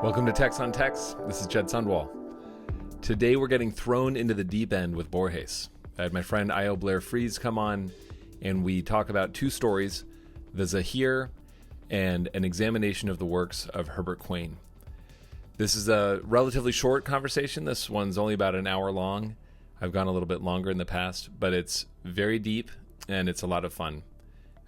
Welcome to Text on Text. This is Jed Sundwall. Today we're getting thrown into the deep end with Borges. I had my friend Blair-Freese come on, and we talk about two stories, the Zahir and an examination of the works of Herbert Quain. This is a relatively short conversation. This one's only about an hour long. I've gone a little bit longer in the past, but it's very deep and it's a lot of fun.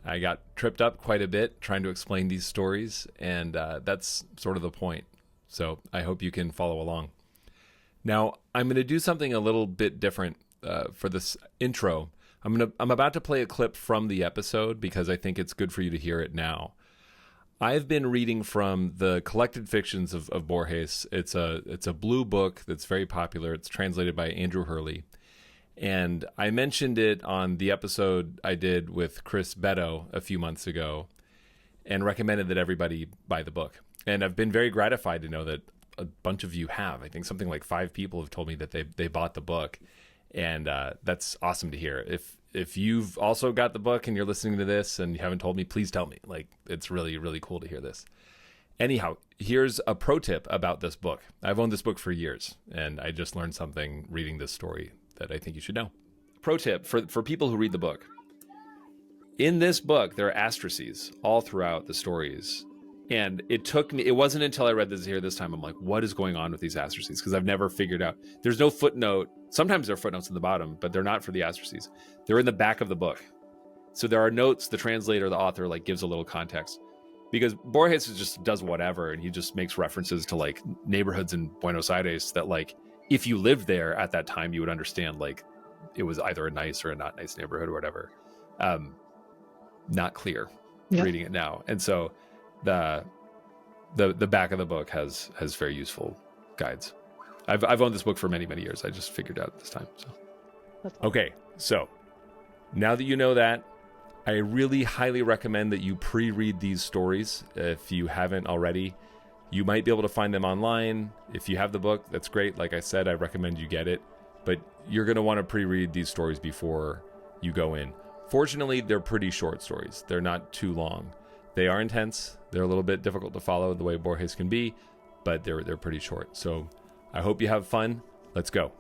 I got tripped up quite a bit trying to explain these stories, and that's sort of the point. So I hope you can follow along. Now, I'm going to do something a little bit different for this intro. I'm about to play a clip from the episode because I think it's good for you to hear it now. I've been reading from the collected fictions of Borges. It's a blue book that's very popular. It's translated by Andrew Hurley. And I mentioned it on the episode I did with Chris Beto a few months ago and recommended that everybody buy the book. And I've been very gratified to know that a bunch of you have. I think something like 5 people have told me that they bought the book. And that's awesome to hear. If you've also got the book and you're listening to this and you haven't told me, please tell me. Like, it's really, really cool to hear this. Anyhow, here's a pro tip about this book. I've owned this book for years, and I just learned something reading this story that I think you should know. Pro tip for people who read the book. In this book, there are asterisks all throughout the stories. And it wasn't until I read this here this time, I'm like, what is going on with these asterisks? Because I've never figured out. There's no footnote. Sometimes there are footnotes at the bottom, but they're not for the asterisks. They're in the back of the book. So there are notes, the translator, the author, gives a little context. Because Borges just does whatever, and he just makes references to, neighborhoods in Buenos Aires that, if you lived there at that time, you would understand, it was either a nice or a not nice neighborhood or whatever. Not clear reading it now. And so the back of the book has very useful guides. I've owned this book for many, many years. I just figured out this time. So okay, so now that you know that, I really highly recommend that you pre-read these stories if you haven't already. You might be able to find them online. If you have the book, that's great. Like I said, I recommend you get it. But you're going to want to pre-read these stories before you go in. Fortunately, they're pretty short stories. They're not too long. They are intense. They're a little bit difficult to follow the way Borges can be, but they're pretty short. So I hope you have fun. Let's go.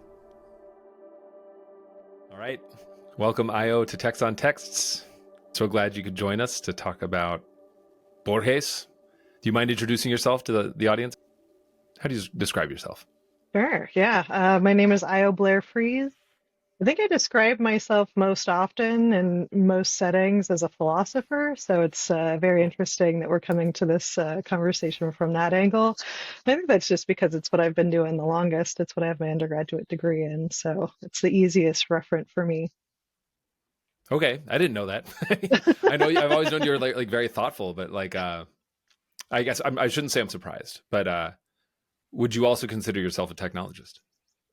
All right. Welcome, Io, to Text on Texts. So glad you could join us to talk about Borges. Do you mind introducing yourself to the audience? How do you describe yourself? Sure, yeah. My name is Blair-Freese. I think I describe myself most often in most settings as a philosopher, so it's very interesting that we're coming to this conversation from that angle. I think that's just because it's what I've been doing the longest. It's what I have my undergraduate degree in, so it's the easiest referent for me. Okay, I didn't know that. I know I've always known you're like very thoughtful, but I guess I shouldn't say I'm surprised, but would you also consider yourself a technologist?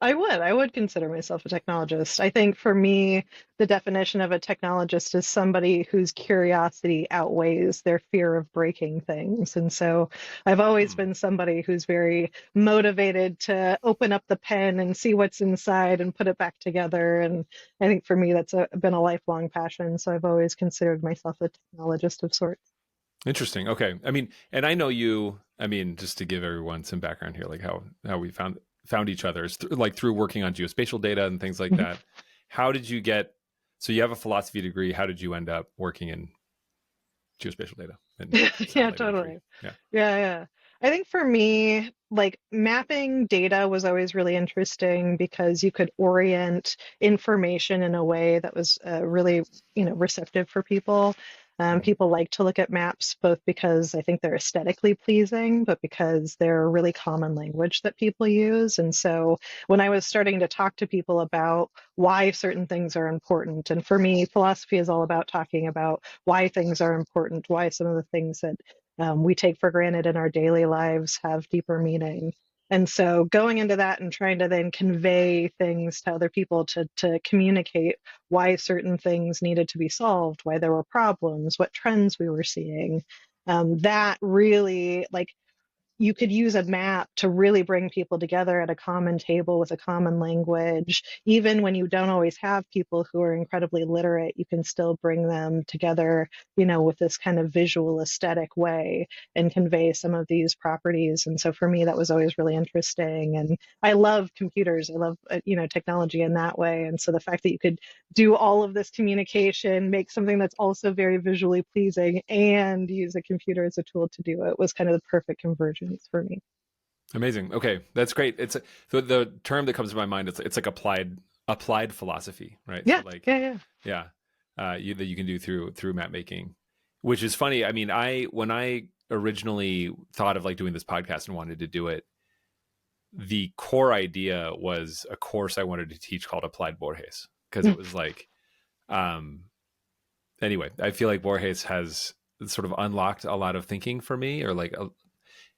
I would consider myself a technologist. I think for me, the definition of a technologist is somebody whose curiosity outweighs their fear of breaking things. And so I've always been somebody who's very motivated to open up the pen and see what's inside and put it back together. And I think for me, that's been a lifelong passion. So I've always considered myself a technologist of sorts. Interesting. Okay. And I know you, just to give everyone some background here, how we found each other is through working on geospatial data and things like that. How did you so you have a philosophy degree. How did you end up working in geospatial data? Yeah, totally. Yeah. I think for me, mapping data was always really interesting because you could orient information in a way that was really, receptive for people. People like to look at maps both because I think they're aesthetically pleasing, but because they're a really common language that people use. And so when I was starting to talk to people about why certain things are important, and for me, philosophy is all about talking about why things are important, why some of the things that we take for granted in our daily lives have deeper meaning. And so going into that and trying to then convey things to other people to communicate why certain things needed to be solved, why there were problems, what trends we were seeing, that really you could use a map to really bring people together at a common table with a common language. Even when you don't always have people who are incredibly literate, you can still bring them together, with this kind of visual aesthetic way and convey some of these properties. And so for me, that was always really interesting. And I love computers. I love, technology in that way. And so the fact that you could do all of this communication, make something that's also very visually pleasing, and use a computer as a tool to do it was kind of the perfect convergence for me. Amazing. Okay, that's great. It's the term that comes to my mind. It's like applied philosophy, right? Yeah, So like, yeah. that you can do through map making, which is funny. I mean, when I originally thought of like doing this podcast and wanted to do it, the core idea was a course I wanted to teach called Applied Borges, because it was like, anyway, I feel like Borges has sort of unlocked a lot of thinking for me, or like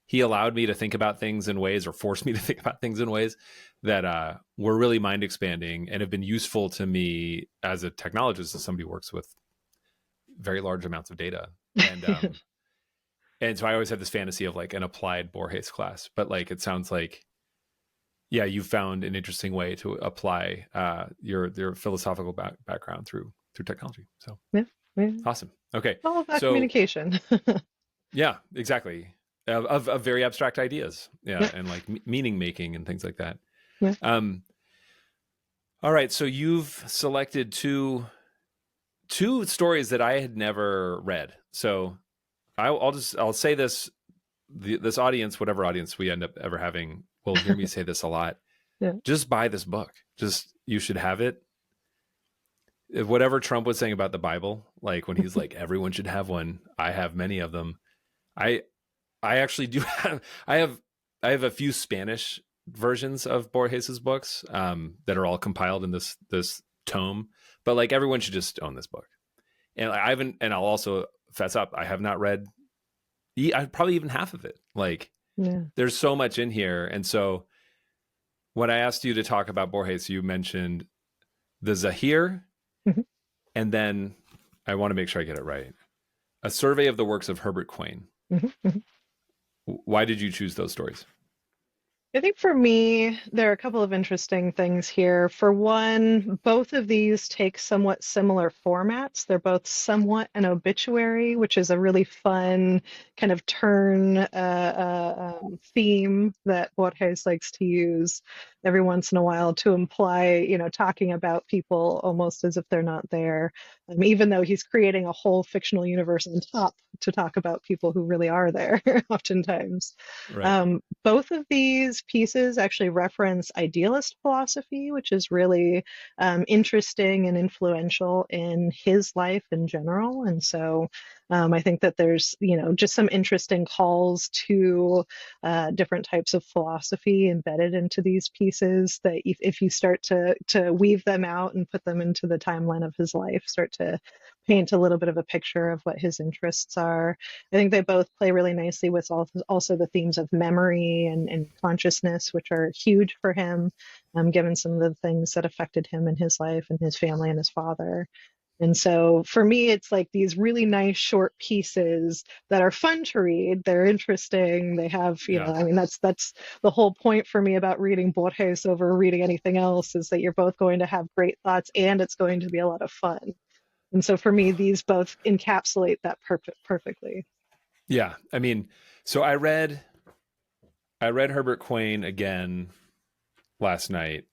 he allowed me to think about things in ways, or forced me to think about things in ways that were really mind expanding and have been useful to me as a technologist, as somebody who works with very large amounts of data. And and so I always had this fantasy of like an applied Borges class, but like it sounds like, yeah, you found an interesting way to apply your philosophical background through technology. So yeah. Awesome. Okay, all about communication. Yeah, exactly. Of very abstract ideas, and like meaning making and things like that. Yeah. All right, so you've selected two stories that I had never read. So I'll say this: this audience, whatever audience we end up ever having, will hear me say this a lot. Yeah. Just buy this book. You should have it. Whatever Trump was saying about the Bible, like when he's like, everyone should have one. I have many of them. I actually do have. I have a few Spanish versions of Borges's books that are all compiled in this tome. But like everyone should just own this book. And I haven't. And I'll also fess up, I have not read probably even half of it. Like there's so much in here. And so when I asked you to talk about Borges, you mentioned the Zahir, and then I want to make sure I get it right. A Survey of the Works of Herbert Quain. Why did you choose those stories? I think for me, there are a couple of interesting things here. For one, both of these take somewhat similar formats. They're both somewhat an obituary, which is a really fun kind of turn theme that Borges likes to use every once in a while to imply, talking about people almost as if they're not there, even though he's creating a whole fictional universe on top to talk about people who really are there oftentimes. Right. Both of these pieces actually reference idealist philosophy, which is really interesting and influential in his life in general. And so I think that there's, just some interesting calls to different types of philosophy embedded into these pieces that if you start to weave them out and put them into the timeline of his life, start to paint a little bit of a picture of what his interests are. I think they both play really nicely with also the themes of memory and consciousness, which are huge for him, given some of the things that affected him in his life and his family and his father. And so for me, it's like these really nice short pieces that are fun to read. They're interesting. They have, that's the whole point for me about reading Borges over reading anything else, is that you're both going to have great thoughts and it's going to be a lot of fun. And so for me, these both encapsulate that perfectly. Yeah. I mean, so I read Herbert Quain again last night,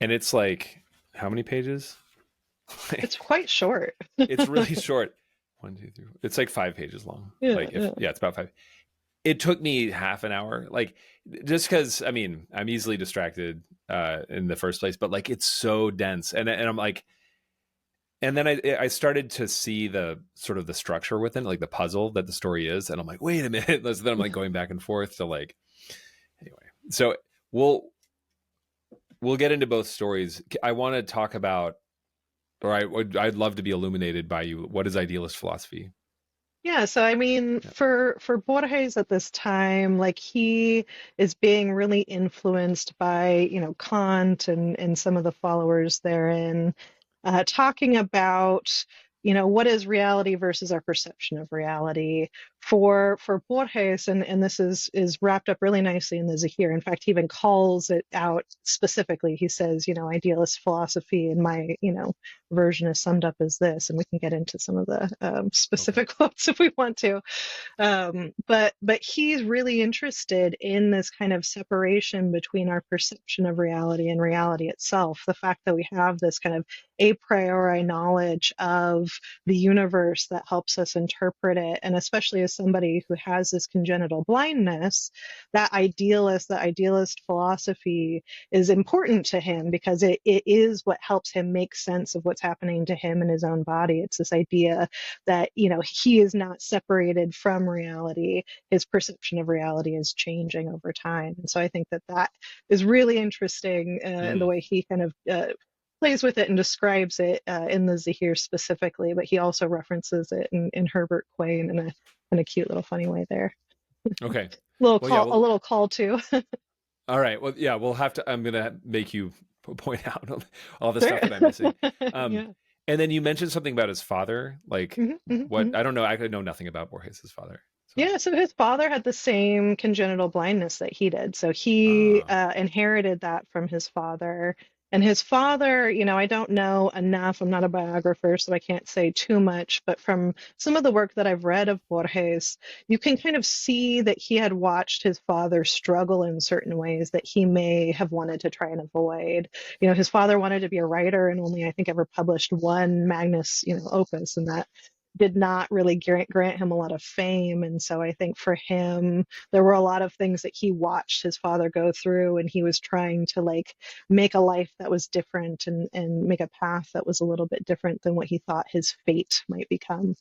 and it's like, how many pages? It's quite short. It's really short. 1, 2, 3. It's like 5 pages long. Yeah, it's about 5. It took me half an hour, like, just because, I mean, I'm easily distracted in the first place, but like, it's so dense. And I'm like, and then I started to see the sort of the structure within, like the puzzle that the story is. And I'm like, wait a minute. So then I'm like going back and forth to like, anyway, so we'll get into both stories. I want to talk about, or I'd love to be illuminated by you. What is idealist philosophy? Yeah, so I mean, for Borges at this time, like he is being really influenced by, Kant and some of the followers therein, talking about what is reality versus our perception of reality. For Borges, and this is wrapped up really nicely in the Zahir. In fact, he even calls it out specifically. He says, idealist philosophy in my, version is summed up as this, and we can get into some of the specific quotes if we want to. But he's really interested in this kind of separation between our perception of reality and reality itself. The fact that we have this kind of a priori knowledge of the universe that helps us interpret it, and especially as somebody who has this congenital blindness, that idealist philosophy is important to him because it is what helps him make sense of what's happening to him in his own body. It's this idea that he is not separated from reality. His perception of reality is changing over time, and so I think that is really interesting in the way he kind of plays with it and describes it in the Zahir specifically, but he also references it in Herbert Quain in a cute little funny way there. Okay. A little call too. All right. Well, yeah, we'll have to. I'm gonna make you point out all the stuff that I'm missing. Yeah. And then you mentioned something about his father. Like, what? I don't know. I know nothing about Borges' father. So. Yeah, so his father had the same congenital blindness that he did. So he inherited that from his father. And his father, I don't know enough. I'm not a biographer, so I can't say too much. But from some of the work that I've read of Borges, you can kind of see that he had watched his father struggle in certain ways that he may have wanted to try and avoid. His father wanted to be a writer and only, I think, ever published one magnus, opus, and that did not really grant him a lot of fame. And so I think for him, there were a lot of things that he watched his father go through, and he was trying to make a life that was different and make a path that was a little bit different than what he thought his fate might become.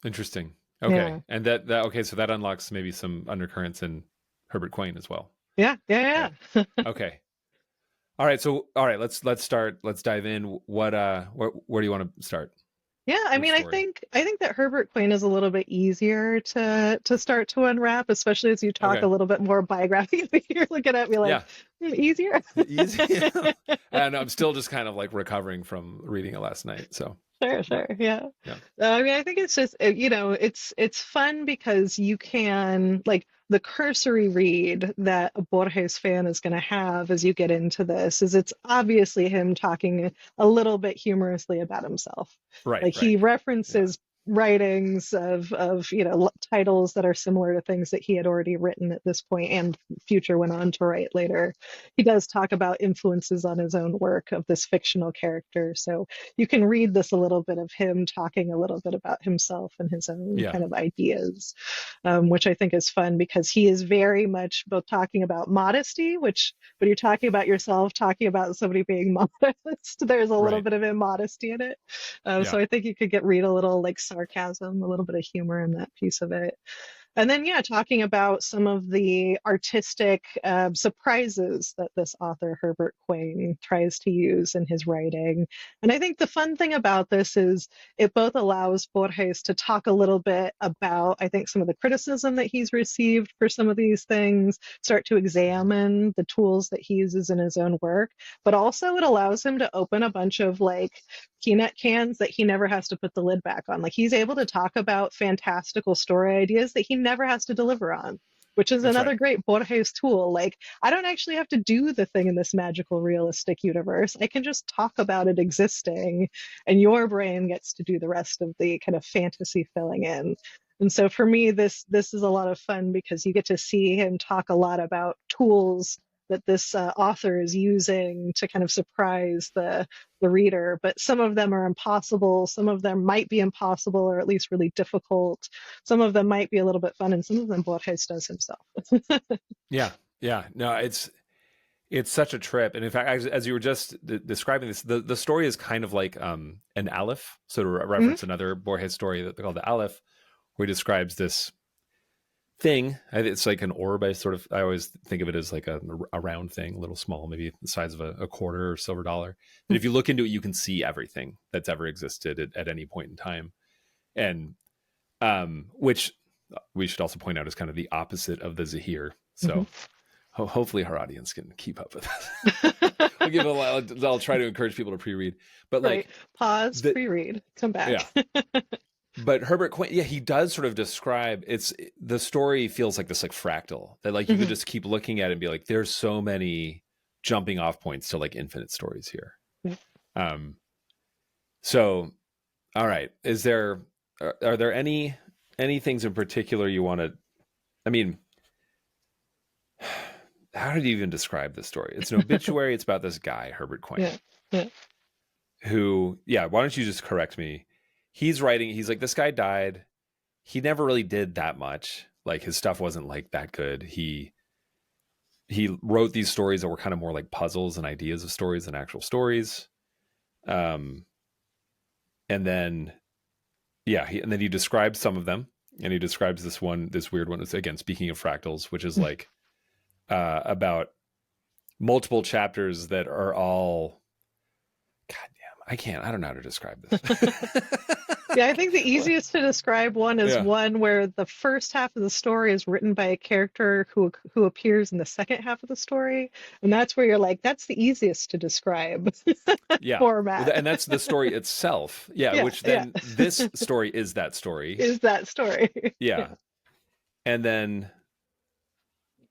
Interesting. Okay. Yeah. And okay, so that unlocks maybe some undercurrents in Herbert Quain as well. Yeah. Okay. All right, let's start. Let's dive in. Where do you want to start? Yeah, I mean, I think that Herbert Quain is a little bit easier to start to unwrap, especially as you talk a little bit more biographically. You're looking at me like, easier. Easy. And I'm still just kind of recovering from reading it last night. So Sure. Yeah. I mean, I think it's just, it's fun because you can, the cursory read that a Borges fan is going to have as you get into this is it's obviously him talking a little bit humorously about himself. Right. He references writings of titles that are similar to things that he had already written at this point and future went on to write later. He does talk about influences on his own work of this fictional character, so you can read this a little bit of him talking a little bit about himself and his own kind of ideas, which I think is fun because he is very much both talking about modesty, which when you're talking about yourself, talking about somebody being modest, there's a little bit of immodesty in it. So I think you could read a little sarcasm, a little bit of humor in that piece of it. And then, talking about some of the artistic surprises that this author, Herbert Quain, tries to use in his writing. And I think the fun thing about this is it both allows Borges to talk a little bit about, I think, some of the criticism that he's received for some of these things, start to examine the tools that he uses in his own work, but also it allows him to open a bunch of peanut cans that he never has to put the lid back on. He's able to talk about fantastical story ideas that he never has to deliver on, which is another great Borges tool. I don't actually have to do the thing in this magical realistic universe. I can just talk about it existing and your brain gets to do the rest of the kind of fantasy filling in. And so for me, this is a lot of fun because you get to see him talk a lot about tools that this author is using to kind of surprise the reader, but some of them are impossible, some of them might be impossible or at least really difficult, some of them might be a little bit fun, and some of them Borges does himself. No, it's such a trip. And in fact, as you were just describing this, the story is kind of like an Aleph, so to reference another Borges story that they call the Aleph, where he describes this thing. It's like an orb. I always think of it as like a round thing, a little small, maybe the size of a quarter or silver dollar. And if you look into it, you can see everything that's ever existed at any point in time. And which we should also point out is kind of the opposite of the Zahir. So hopefully our audience can keep up with us. I'll try to encourage people to pre-read, but Right. like Pause, pre-read, come back. Yeah. But Herbert Quain, yeah, he does sort of describe the story feels like this like fractal that like you could just keep looking at it and be like, there's so many jumping off points to like infinite stories here. So, all right, are there any things in particular you want to? I mean, how did you even describe this story? It's an obituary. It's about this guy, Herbert Quain, who, why don't you just correct me? He's writing, he's like, this guy died. He never really did that much. Like his stuff wasn't like that good. He wrote these stories that were kind of more like puzzles and ideas of stories than actual stories. And then he describes some of them, and he describes this weird one. It's, again, speaking of fractals, which is like about multiple chapters that are all, I don't know how to describe this. Yeah, I think the easiest to describe one is one where the first half of the story is written by a character who appears in the second half of the story, and that's where you're like, that's the easiest to describe format. And that's the story itself. Which then this story is that story. Is that story. Yeah. And then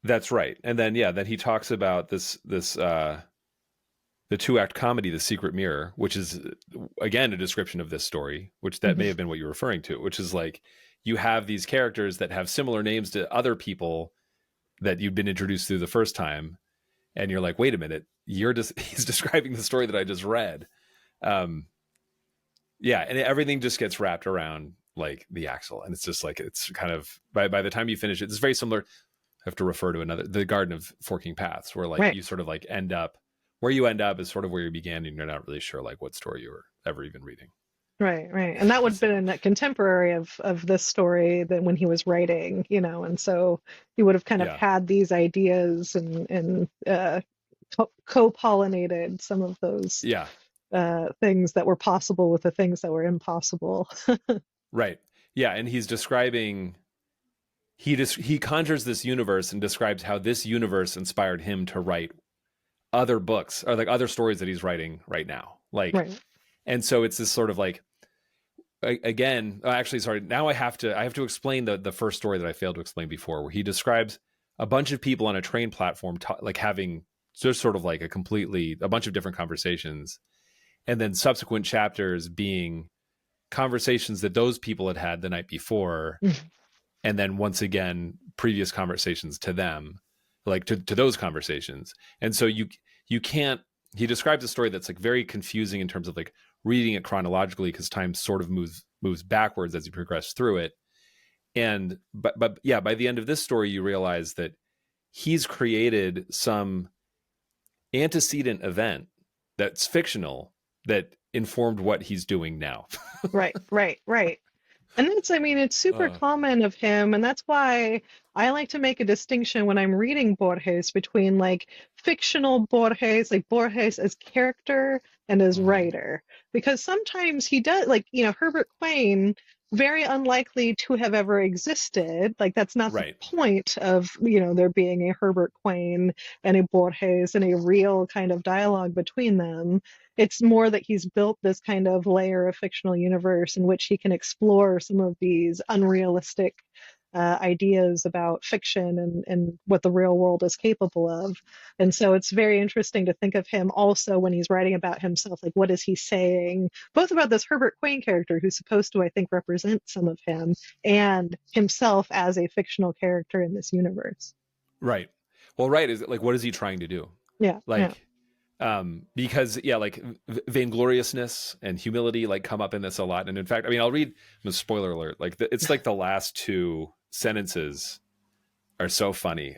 that's right. And then then he talks about this the 2-act comedy, The Secret Mirror, which is, again, a description of this story, which that may have been what you're referring to, which is like you have these characters that have similar names to other people that you've been introduced to the first time. And you're like, wait a minute, he's describing the story that I just read. And everything just gets wrapped around like the axle. And it's just like, it's kind of, by the time you finish it, it's very similar. I have to refer to the Garden of Forking Paths, where like you sort of like end up, where you end up is sort of where you began, and you're not really sure like what story you were ever even reading. Right. And that would have been a contemporary of this story that when he was writing, and so he would have kind of had these ideas and co-pollinated some of those things that were possible with the things that were impossible. Right. Yeah. And he's describing, he conjures this universe and describes how this universe inspired him to write other books or like other stories that he's writing right now. Like, and so it's this sort of like, again, actually, sorry, now I have to explain the first story that I failed to explain before, where he describes a bunch of people on a train platform, like having just sort of like a bunch of different conversations, and then subsequent chapters being conversations that those people had the night before. And then once again, previous conversations to them, like to those conversations. And so you can't, he describes a story that's like very confusing in terms of like reading it chronologically, because time sort of moves backwards as you progress through it. And, but by the end of this story, you realize that he's created some antecedent event that's fictional that informed what he's doing now. Right. And it's super common of him. And that's why I like to make a distinction when I'm reading Borges between like fictional Borges, like Borges as character and as writer. Because sometimes he does, like, Herbert Quain, very unlikely to have ever existed. Like, that's not the point of, there being a Herbert Quain and a Borges and a real kind of dialogue between them. It's more that he's built this kind of layer of fictional universe in which he can explore some of these unrealistic ideas about fiction and what the real world is capable of. And so it's very interesting to think of him also when he's writing about himself, like what is he saying, both about this Herbert Quain character who's supposed to, I think, represent some of him, and himself as a fictional character in this universe. Right. Well, right. Is it like, what is he trying to do? Yeah. Like, because like vaingloriousness and humility like come up in this a lot. And in fact, I'll read the spoiler alert. Like it's like the last two sentences are so funny.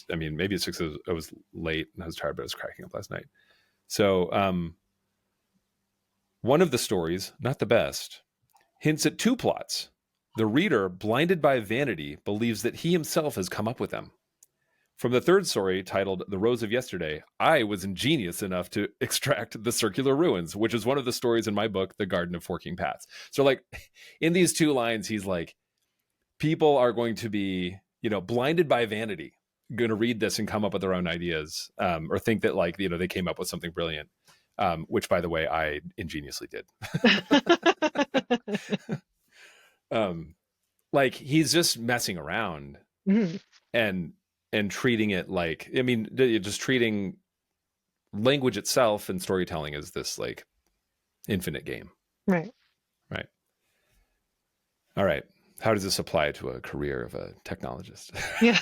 Maybe it's because I was late and I was tired, but I was cracking up last night. So, one of the stories, not the best, hints at two plots. The reader, blinded by vanity, believes that he himself has come up with them. From the third story, titled The Rose of Yesterday, I was ingenious enough to extract the circular ruins, which is one of the stories in my book, The Garden of Forking Paths. So like in these two lines, he's like, people are going to be, blinded by vanity, going to read this and come up with their own ideas, or think that like, they came up with something brilliant, which by the way, I ingeniously did. Like he's just messing around Mm-hmm. and treating it like, I mean, just treating language itself and storytelling as this like infinite game. Right. Right. All right. How does this apply to a career of a technologist? Yeah.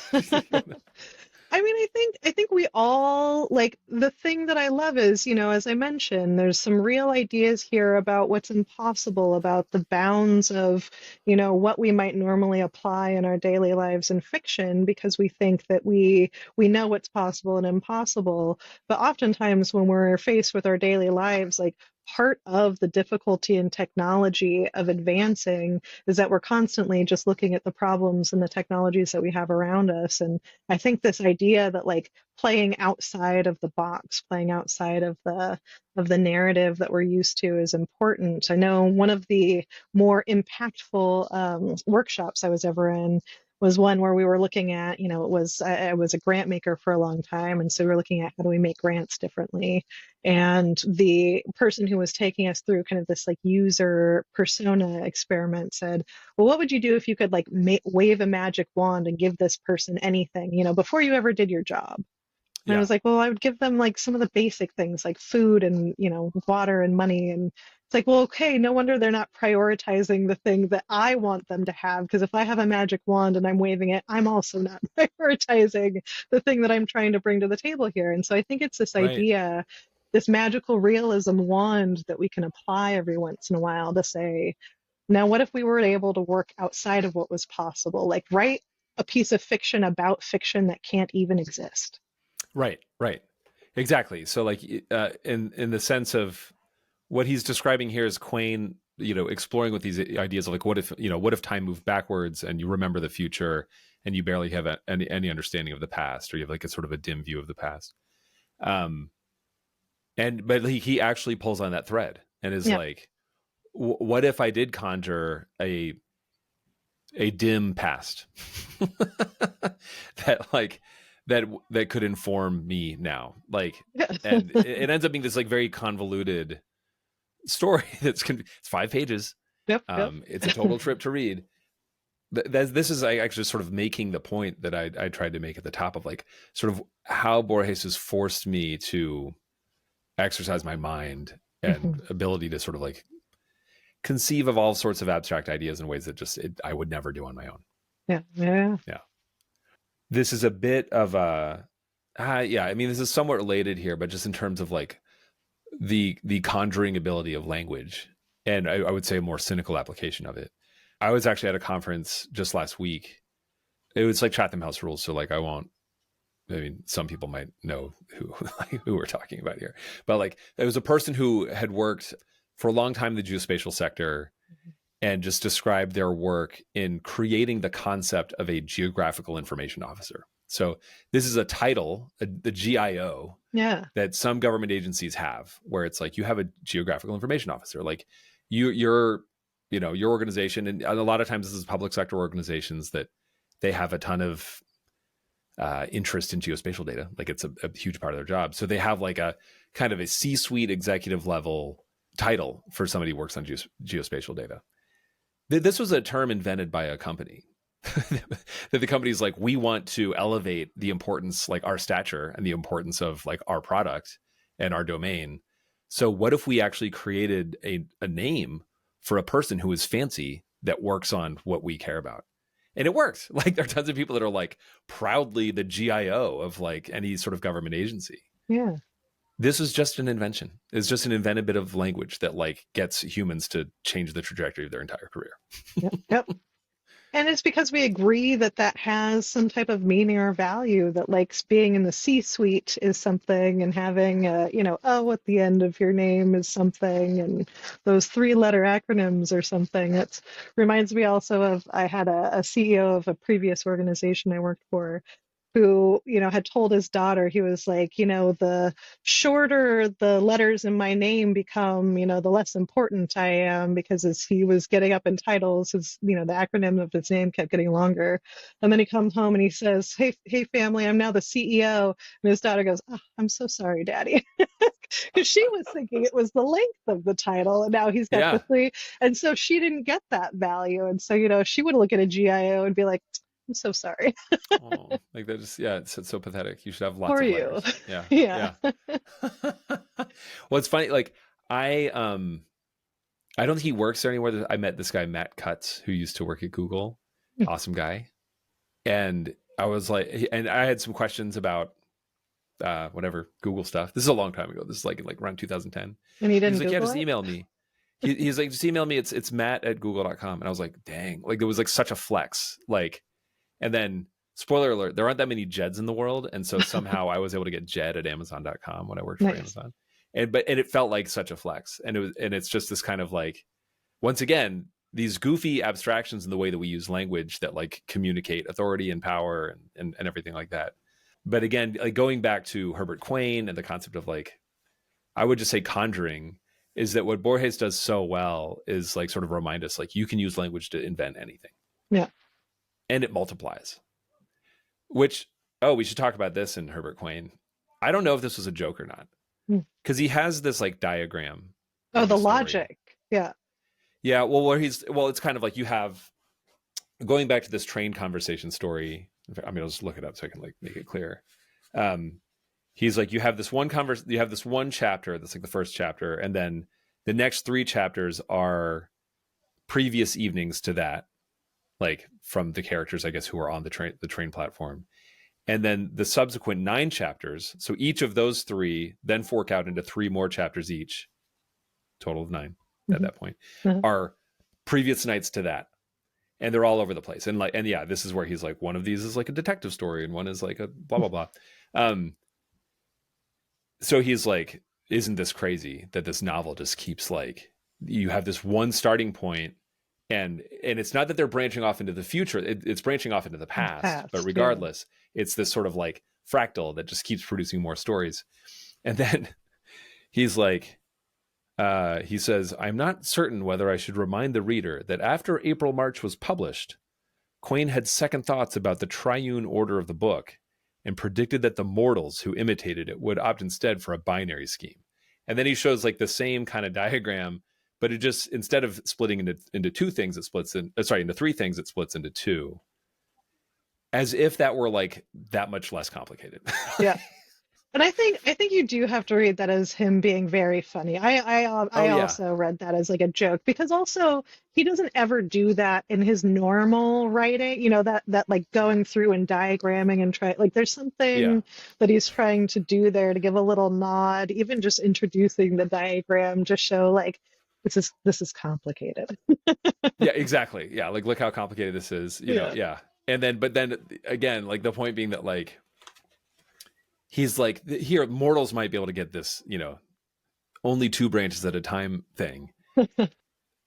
I mean, I think we all like the thing that I love is, as I mentioned, there's some real ideas here about what's impossible, about the bounds of, what we might normally apply in our daily lives in fiction, because we think that we know what's possible and impossible. But oftentimes when we're faced with our daily lives, like part of the difficulty in technology of advancing is that we're constantly just looking at the problems and the technologies that we have around us. And I think this idea that like playing outside of the box, playing outside of the narrative that we're used to is important. I know one of the more impactful workshops I was ever in was one where we were looking at, I was a grant maker for a long time. And so we were looking at how do we make grants differently. And the person who was taking us through kind of this like user persona experiment said, well, what would you do if you could like wave a magic wand and give this person anything, before you ever did your job? And I was like, well, I would give them like some of the basic things like food and, water and money. And it's like, well, okay, no wonder they're not prioritizing the thing that I want them to have. Because if I have a magic wand and I'm waving it, I'm also not prioritizing the thing that I'm trying to bring to the table here. And so I think it's this idea, this magical realism wand that we can apply every once in a while to say, now, what if we were able to work outside of what was possible? Like write a piece of fiction about fiction that can't even exist. Right. Exactly. So like in the sense of what he's describing here is Quain, exploring with these ideas of like, what if time moved backwards and you remember the future and you barely have any understanding of the past, or you have like a sort of a dim view of the past. But he actually pulls on that thread and is like, what if I did conjure a dim past that could inform me now, like, and it ends up being this like very convoluted story it's 5 pages. Yep. It's a total trip to read. This is actually sort of making the point that I tried to make at the top of like sort of how Borges has forced me to exercise my mind and ability to sort of like conceive of all sorts of abstract ideas in ways that I would never do on my own. Yeah. This is a bit of a, I mean, this is somewhat related here, but just in terms of like the conjuring ability of language, and I would say a more cynical application of it. I was actually at a conference just last week. It was like Chatham House Rules, so like some people might know who we're talking about here, but like there was a person who had worked for a long time in the geospatial sector and just described their work in creating the concept of a geographical information officer. So this is a title, the GIO, that some government agencies have, where it's like you have a geographical information officer, like your organization, and a lot of times this is public sector organizations that they have a ton of interest in geospatial data, like it's a huge part of their job. So they have like a kind of a C-suite executive level title for somebody who works on geospatial data. This was a term invented by a company that the company's like, we want to elevate the importance, like our stature and the importance of like our product and our domain. So what if we actually created a name for a person who is fancy that works on what we care about? And it worked. Like there are tons of people that are like proudly the GIO of like any sort of government agency. Yeah. This is just an invention. It's just an invented bit of language that like gets humans to change the trajectory of their entire career. Yep. And it's because we agree that has some type of meaning or value, that like being in the C-suite is something, and having O at the end of your name is something, and those 3-letter acronyms or something. It reminds me also of, I had a CEO of a previous organization I worked for who, had told his daughter, he was like, the shorter the letters in my name become, the less important I am, because as he was getting up in titles, the acronym of his name kept getting longer. And then he comes home and he says, hey, family, I'm now the CEO. And his daughter goes, oh, I'm so sorry, Daddy. Because she was thinking it was the length of the title, and now he's got the three. And so she didn't get that value. And so, she would look at a GIO and be like, I'm so sorry. Oh, like that just, it's so pathetic. You should have lots For of you. letters. Yeah. Yeah. Well, it's funny. Like I don't think he works there anymore. I met this guy, Matt Cutts, who used to work at Google. Awesome guy. And I was like, and I had some questions about whatever Google stuff. This is a long time ago. This is like around 2010. And he didn't. He's like, Google just email me. He's like, just email me. It's matt@google.com. And I was like, dang, like it was like such a flex. Like, and then spoiler alert, there aren't that many Jeds in the world. And so somehow I was able to get Jed at Amazon.com when I worked for Amazon. And it felt like such a flex. And it's just this kind of like, once again, these goofy abstractions in the way that we use language that like communicate authority and power and everything like that. But again, like going back to Herbert Quain and the concept of like, I would just say conjuring, is that what Borges does so well is like sort of remind us, like, you can use language to invent anything. Yeah. And it multiplies. Which, we should talk about this in Herbert Quain. I don't know if this was a joke or not. Because he has this like diagram. Oh, the logic. Yeah. Yeah. Well, it's kind of like you have, going back to this train conversation story. I mean, I'll just look it up so I can like make it clear. He's like, you have this one chapter that's like the first chapter, and then the next 3 chapters are previous evenings to that, like from the characters, I guess, who are on the train platform. And then the subsequent 9 chapters, so each of those 3 then fork out into 3 more chapters each, total of 9 at that point, are previous nights to that. And they're all over the place. And this is where he's like, one of these is like a detective story and one is like a blah, blah, blah. So he's like, isn't this crazy that this novel just keeps like, you have this one starting point, and it's not that they're branching off into the future, it's branching off into the past, but regardless, it's this sort of like fractal that just keeps producing more stories. And then he's like, he says, I'm not certain whether I should remind the reader that after April March was published, Quain had second thoughts about the triune order of the book and predicted that the mortals who imitated it would opt instead for a binary scheme. And then he shows like the same kind of diagram, but it just, instead of splitting into 2 things, it splits into 3 things, it splits into 2. As if that were like that much less complicated. Yeah. And I think you do have to read that as him being very funny. I also read that as like a joke, because also he doesn't ever do that in his normal writing, that like going through and diagramming and like there's something that he's trying to do there to give a little nod, even just introducing the diagram, just show like this is complicated. Yeah, exactly. Yeah, like look how complicated this is, you know. Yeah. And then but then again, like the point being that like he's like, here, mortals might be able to get this, only 2 branches at a time thing.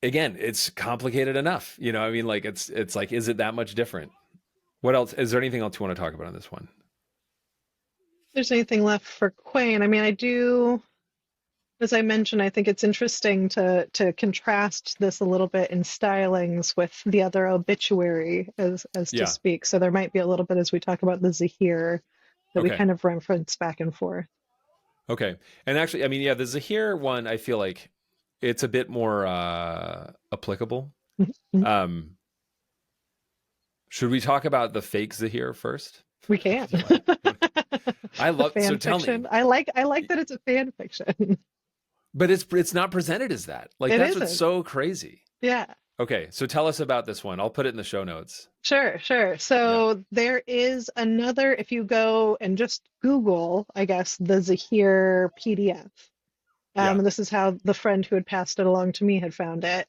Again, it's complicated enough. I mean, like, it's like, is it that much different? What else? Is there anything else you want to talk about on this one? If there's anything left for Quain. I mean, I do, as I mentioned, I think it's interesting to contrast this a little bit in stylings with the other obituary, as to speak. So there might be a little bit as we talk about the Zahir, that we kind of reference back and forth. Okay. And actually, I mean, the Zahir one, I feel like it's a bit more applicable. Mm-hmm. Should we talk about the fake Zahir first? We can. I love fan so tell fiction. me. I like that it's a fan fiction. But it's not presented as that. Like that's what's so crazy. Yeah. Okay, so tell us about this one. I'll put it in the show notes. Sure. So there is another, if you go and just Google, I guess, the Zahir PDF. And this is how the friend who had passed it along to me had found it.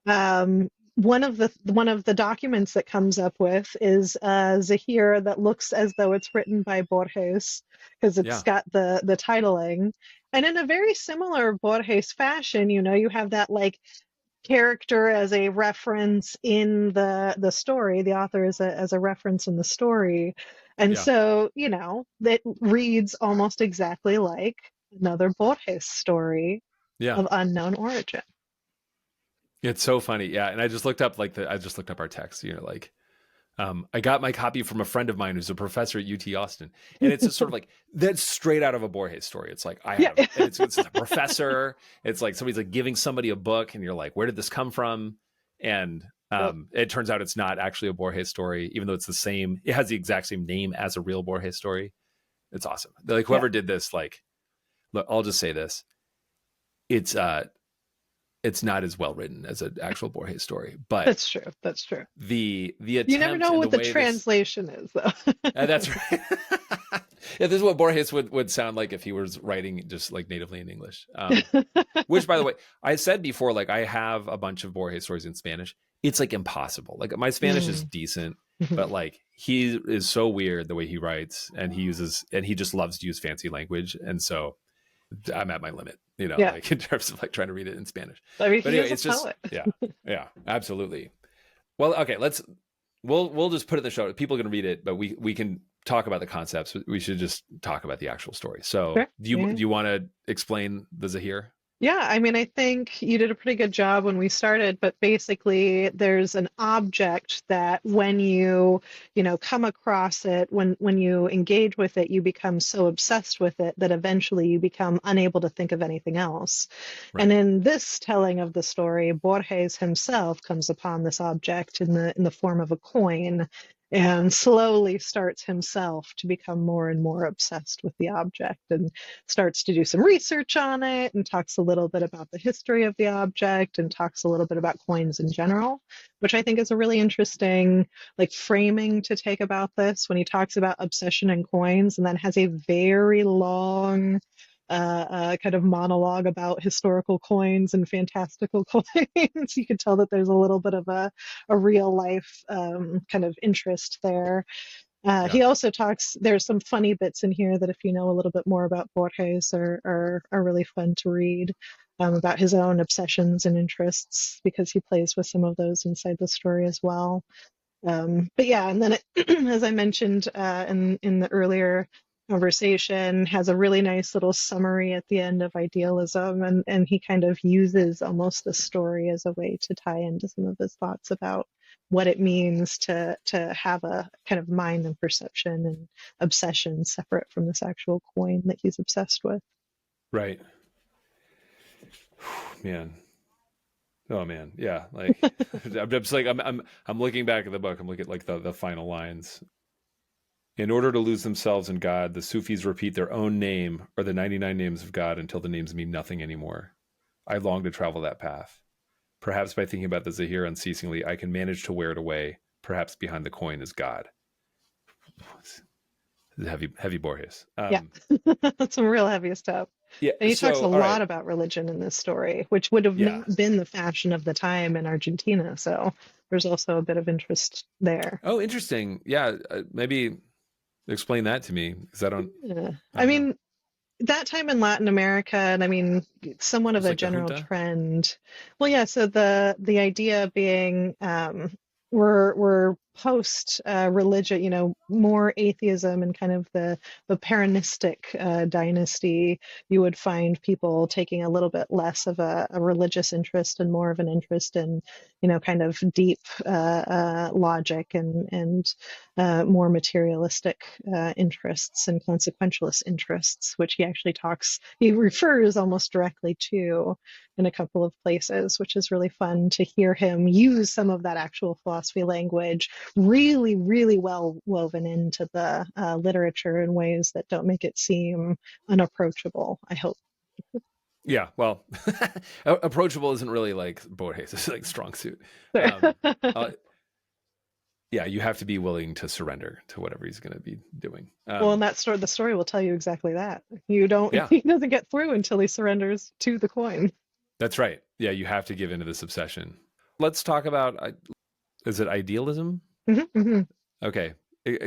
One of the documents that comes up with is Zahir that looks as though it's written by Borges, because it's got the titling. And in a very similar Borges fashion, you have that like character as a reference in the story, the author as a reference in the story. And Yeah. so, it reads almost exactly like another Borges story Yeah. of unknown origin. It's so funny. Yeah. And I just looked up I just looked up our text, I got my copy from a friend of mine who's a professor at UT Austin. And it's just sort of like, that's straight out of a Borges story. It's like, Yeah. and it's a professor. It's like somebody's like giving somebody a book and you're like, where did this come from? And it turns out it's not actually a Borges story, even though it's it has the exact same name as a real Borges story. It's awesome. Like whoever did this, like, look, I'll just say this. It's not as well written as an actual Borges story, but That's true. That's true. The attempt, you never know and what the translation is, though. That's right. Yeah, this is what Borges would sound like if he was writing just like natively in English. Which, by the way, I said before, like I have a bunch of Borges stories in Spanish. It's like impossible. Like my Spanish is decent, but like he is so weird the way he writes, and he just loves to use fancy language, and so I'm at my limit, like in terms of like trying to read it in Spanish. I mean, but he anyway, is a poet. yeah, absolutely. Well, okay, we'll just put it in the show. People can read it, but we can talk about the concepts. We should just talk about the actual story. So, Sure. do you want to explain the Zahir? Yeah, I mean, I think you did a pretty good job when we started, but basically there's an object that when come across it, when you engage with it, you become so obsessed with it that eventually you become unable to think of anything else. Right. And in this telling of the story, Borges himself comes upon this object in the form of a coin, and slowly starts himself to become more and more obsessed with the object, and starts to do some research on it, and talks a little bit about the history of the object, and talks a little bit about coins in general, which I think is a really interesting like framing to take about this, when he talks about obsession and coins, and then has a very long kind of monologue about historical coins and fantastical coins. You could tell that there's a little bit of a real life kind of interest there. He also talks, there's some funny bits in here that if you know a little bit more about Borges are really fun to read, about his own obsessions and interests, because he plays with some of those inside the story as well. But yeah, and then as I mentioned in the earlier conversation, has a really nice little summary at the end of idealism, and he kind of uses almost the story as a way to tie into some of his thoughts about what it means to have a kind of mind and perception and obsession separate from this actual coin that he's obsessed with. Right. Man. Oh man, yeah. Like I'm just like I'm looking back at the book. I'm looking at like the final lines. In order to lose themselves in God, the Sufis repeat their own name or the 99 names of God until the names mean nothing anymore. I long to travel that path. Perhaps by thinking about the Zahir unceasingly, I can manage to wear it away. Perhaps behind the coin is God. Heavy Borges. Yeah, that's some real heavy stuff. Yeah, and he talks a lot about religion in this story, which would have not been the fashion of the time in Argentina. So there's also a bit of interest there. Oh, interesting. Yeah, maybe explain that to me, because I don't. I mean, that time in Latin America, and I mean, somewhat of a like general trend. Well, yeah. So the idea being, we're post religion, more atheism and kind of the Peronistic dynasty. You would find people taking a little bit less of a religious interest and more of an interest in, kind of deep logic and more materialistic interests and consequentialist interests, which he refers almost directly to in a couple of places, which is really fun to hear him use some of that actual philosophy language really, really well woven into the literature in ways that don't make it seem unapproachable, I hope. Yeah, well, approachable isn't really like Borges' like strong suit. Yeah, you have to be willing to surrender to whatever he's going to be doing. Well, and the story will tell you exactly that. He doesn't get through until he surrenders to the coin. That's right. Yeah, you have to give into this obsession. Let's talk about, is it idealism? Mm-hmm, mm-hmm. Okay.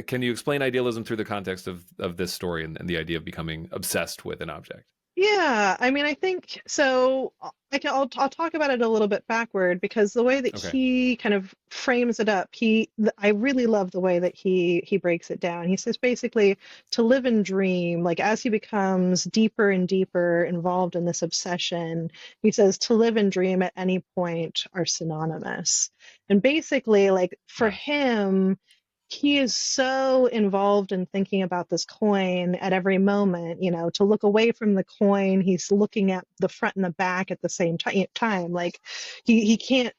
Can you explain idealism through the context of this story and the idea of becoming obsessed with an object? Yeah, I mean, I think so. I'll talk about it a little bit backward because the way that Okay. he kind of frames it up, I really love the way that he breaks it down. He says basically to live and dream, like as he becomes deeper and deeper involved in this obsession, he says to live and dream at any point are synonymous. And basically, like for Yeah. him, he is so involved in thinking about this coin at every moment, to look away from the coin, he's looking at the front and the back at the same time. Like he can't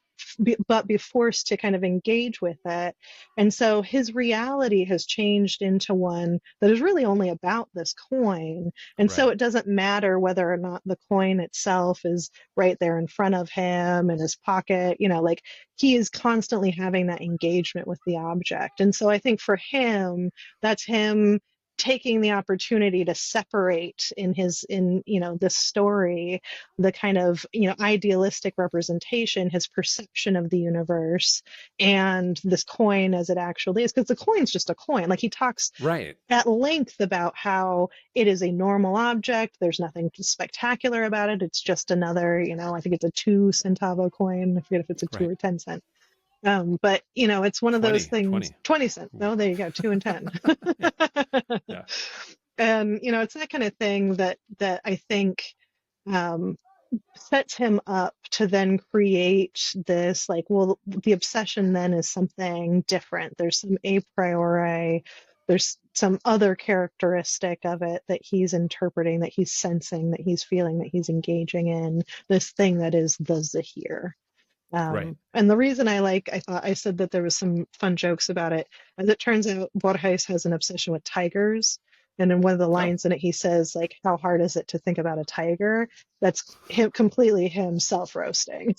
but be forced to kind of engage with it. And so his reality has changed into one that is really only about this coin. And so Right. it doesn't matter whether or not the coin itself is right there in front of him in his pocket, like he is constantly having that engagement with the object. And so I think for him, that's him taking the opportunity to separate in this story the kind of idealistic representation, his perception of the universe, and this coin as it actually is, because the coin's just a coin. Like he talks Right. at length about how it is a normal object. There's nothing spectacular about it. It's just another, I think it's a 2 centavo coin. I forget if it's a 2 Right. or 10 cent. But it's one of those 20, things. 20. 20 cents. No, there you go. 2 and 10. Yeah. Yeah. And it's that kind of thing that I think um, sets him up to then create this, like, well, the obsession then is something different. There's some a priori, there's some other characteristic of it that he's interpreting, that he's sensing, that he's feeling, that he's engaging in, this thing that is the Zahir. Right. And the reason I thought I said that there was some fun jokes about it, as it turns out, Borges has an obsession with tigers. And in one of the Oh, lines in it, he says, like, how hard is it to think about a tiger? That's him, completely him self-roasting.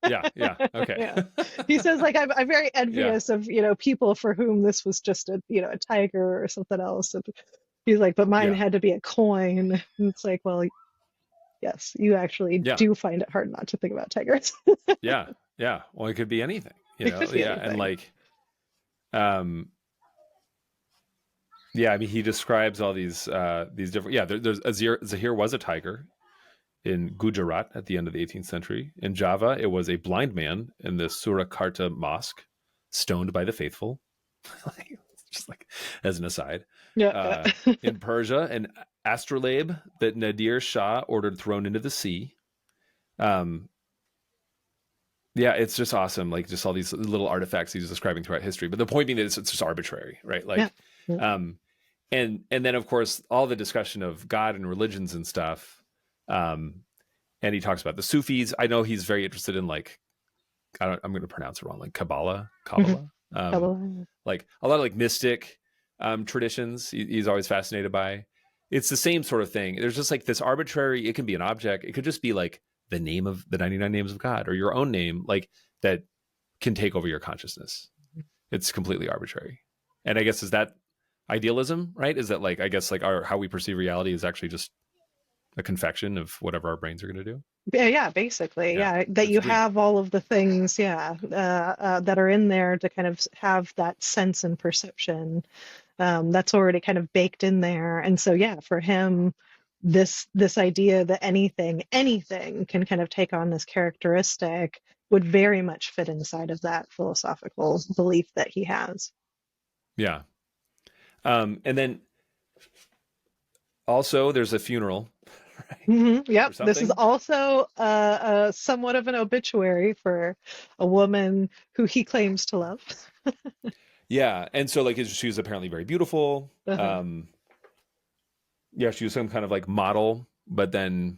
yeah. Yeah. Okay. Yeah. He says, like, I'm very Yeah. envious of, people for whom this was just a tiger or something else. And he's like, but mine Yeah. had to be a coin. And it's like, well, yes, you actually Yeah. do find it hard not to think about tigers. Yeah. Yeah. Well, it could be anything, It could be Yeah. anything. And like, yeah, I mean, he describes all these different. Yeah, there's Zahir was a tiger in Gujarat at the end of the 18th century. In Java, it was a blind man in the Surakarta Mosque, stoned by the faithful. Just like as an aside. Yeah. In Persia, an astrolabe that Nadir Shah ordered thrown into the sea. Yeah, it's just awesome. Like just all these little artifacts he's describing throughout history. But the point being that it's just arbitrary, right? Like, Yeah. and then of course all the discussion of God and religions and stuff. And he talks about the Sufis. I know he's very interested in like, I'm going to pronounce it wrong, like Kabbalah, like a lot of like mystic traditions. He's always fascinated by. It's the same sort of thing. There's just like this arbitrary. It can be an object. It could just be like the name of the 99 names of God or your own name, like that can take over your consciousness. It's completely arbitrary. And I guess is that idealism, right? Is that like, I guess like how we perceive reality is actually just a confection of whatever our brains are going to do. Yeah, basically. Yeah, Yeah, that you have all of the things, that are in there to kind of have that sense and perception. That's already kind of baked in there. And so, yeah, for him, this idea that anything can kind of take on this characteristic would very much fit inside of that philosophical belief that he has. Yeah. And then also there's a funeral. Right? Mm-hmm. Yep. This is also somewhat of an obituary for a woman who he claims to love. Yeah. And so like she was apparently very beautiful. Uh-huh. Yeah, she was some kind of like model, but then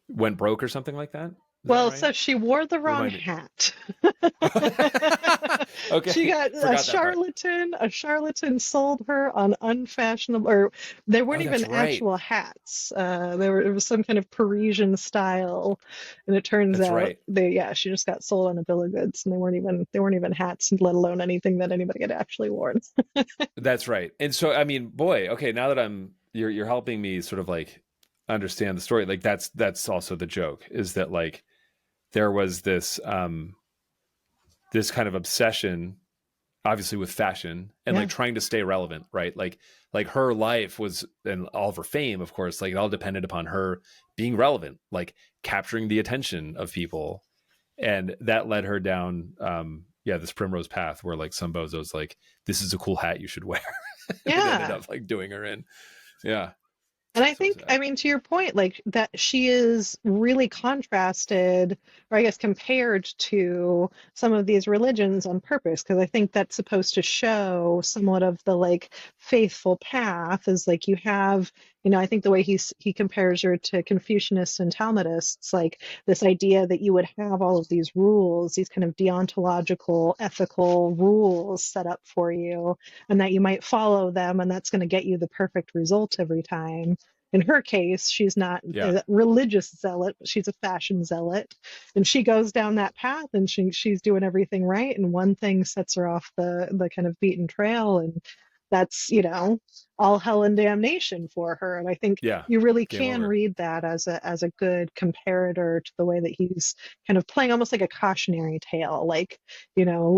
went broke or something like that. Well, right? So she wore the wrong hat. Okay. She got a charlatan. A charlatan sold her on unfashionable, or they weren't even actual hats. It was some kind of Parisian style, and it turns out she just got sold on a bill of goods, and they weren't even hats, let alone anything that anybody had actually worn. That's right. And so, I mean, boy, okay, now that you're helping me sort of like understand the story. Like that's also the joke, is that like there was this this kind of obsession obviously with fashion and Yeah. like trying to stay relevant, right? Like her life was, and all of her fame, of course, like it all depended upon her being relevant, like capturing the attention of people. And that led her down, this primrose path where like some bozo's like, this is a cool hat you should wear. And it ended Yeah. up like doing her in. Yeah. And I So think, sad. I mean, to your point, like that she is really contrasted, or I guess compared to some of these religions on purpose, because I think that's supposed to show somewhat of the like faithful path is like you have, I think the way he compares her to Confucianists and Talmudists, like this idea that you would have all of these rules, these kind of deontological, ethical rules set up for you, and that you might follow them, and that's going to get you the perfect result every time. In her case, she's not Yeah. a religious zealot, but she's a fashion zealot. And she goes down that path and she's doing everything right. And one thing sets her off the kind of beaten trail. And that's, all hell and damnation for her. And I think Yeah. you really Game can over. read that as a good comparator to the way that he's kind of playing almost like a cautionary tale. Like,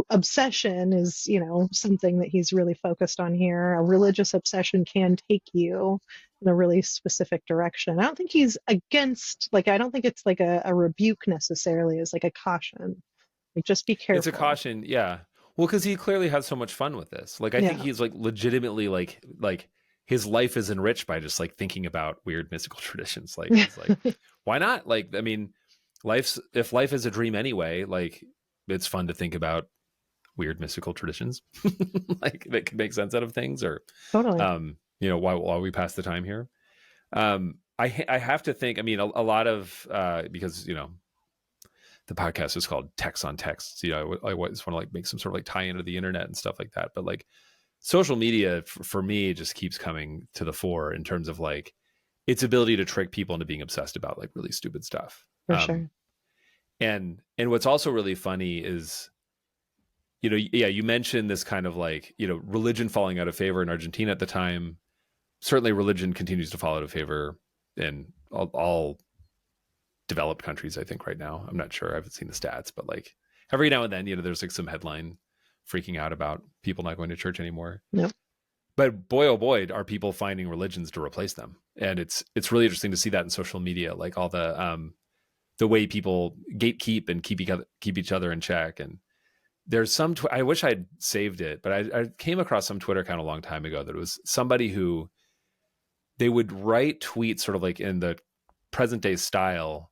obsession is, something that he's really focused on here. A religious obsession can take you in a really specific direction. I don't think he's against, like, I don't think it's like a rebuke necessarily, it's like a caution. Like, just be It's a careful. caution. Yeah. Well, because he clearly has so much fun with this. Like, I think Yeah. he's like legitimately like his life is enriched by just like thinking about weird mystical traditions. Like, he's like, why not? Like, I mean, if life is a dream anyway, like it's fun to think about weird mystical traditions, like that could make sense out of things, or, Totally. while we pass the time here. I have to think, I mean, a lot of, because, the podcast is called Text on Text. I just want to like make some sort of like tie into the internet and stuff like that. But like social media for me just keeps coming to the fore in terms of like its ability to trick people into being obsessed about like really stupid stuff. For sure. And what's also really funny is, you mentioned this kind of like, religion falling out of favor in Argentina at the time. Certainly religion continues to fall out of favor in all developed countries, I think, right now. I'm not sure. I haven't seen the stats, but like every now and then, there's like some headline freaking out about people not going to church anymore. Yep. But boy, oh boy, are people finding religions to replace them. And it's really interesting to see that in social media, like all the way people gatekeep and keep each other in check. And there's some, I wish I'd saved it, but I came across some Twitter account a long time ago that was somebody who they would write tweets sort of like in the present day style,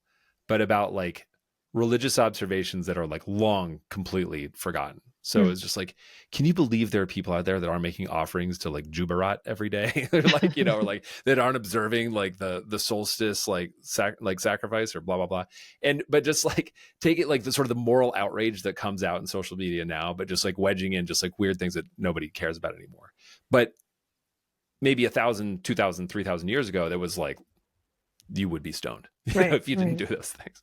but about like religious observations that are like long completely forgotten. So it's just like, can you believe there are people out there that aren't making offerings to like Jubarat every day? They're like, or like that aren't observing like the solstice, like sacrifice or blah, blah, blah. But just like take it like the sort of the moral outrage that comes out in social media now, but just like wedging in just like weird things that nobody cares about anymore. But maybe 1,000, 2,000, 3,000 years ago, that was like, you would be stoned if you didn't do those things.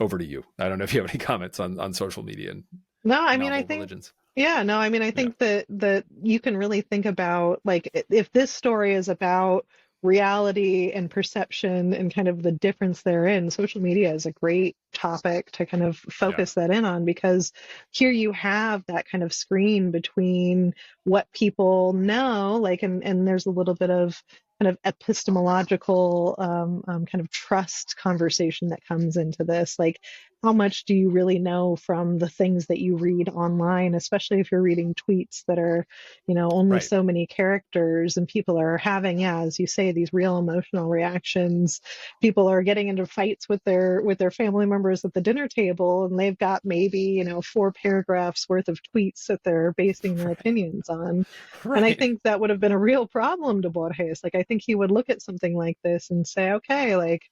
Over to you. I don't know if you have any comments on social media and No, I mean, I novel think, religions. yeah, no, I mean, I think that you can really think about like if this story is about reality and perception and kind of the difference therein, social media is a great topic to kind of focus that in on, because here you have that kind of screen between what people know, like, and there's a little bit of kind of epistemological kind of trust conversation that comes into this. Like, how much do you really know from the things that you read online, especially if you're reading tweets that are, only so many characters, and people are having, as you say, these real emotional reactions. People are getting into fights with their family members at the dinner table, and they've got maybe, 4 paragraphs worth of tweets that they're basing their opinions on. And I think that would have been a real problem to Borges. Like, I think he would look at something like this and say, okay, like,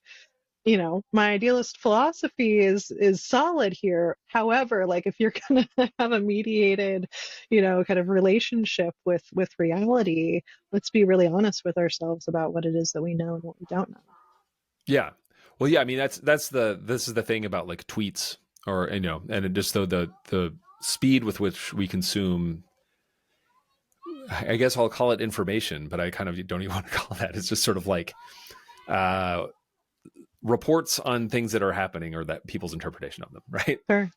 my idealist philosophy is solid here. However, like, if you're going to have a mediated, kind of relationship with reality, let's be really honest with ourselves about what it is that we know and what we don't know. Yeah. Well, yeah, I mean, this is the thing about like tweets, or, and just the speed with which we consume, I guess I'll call it information, but I kind of don't even want to call that. It's just sort of like, reports on things that are happening, or that people's interpretation of them, right? Sure.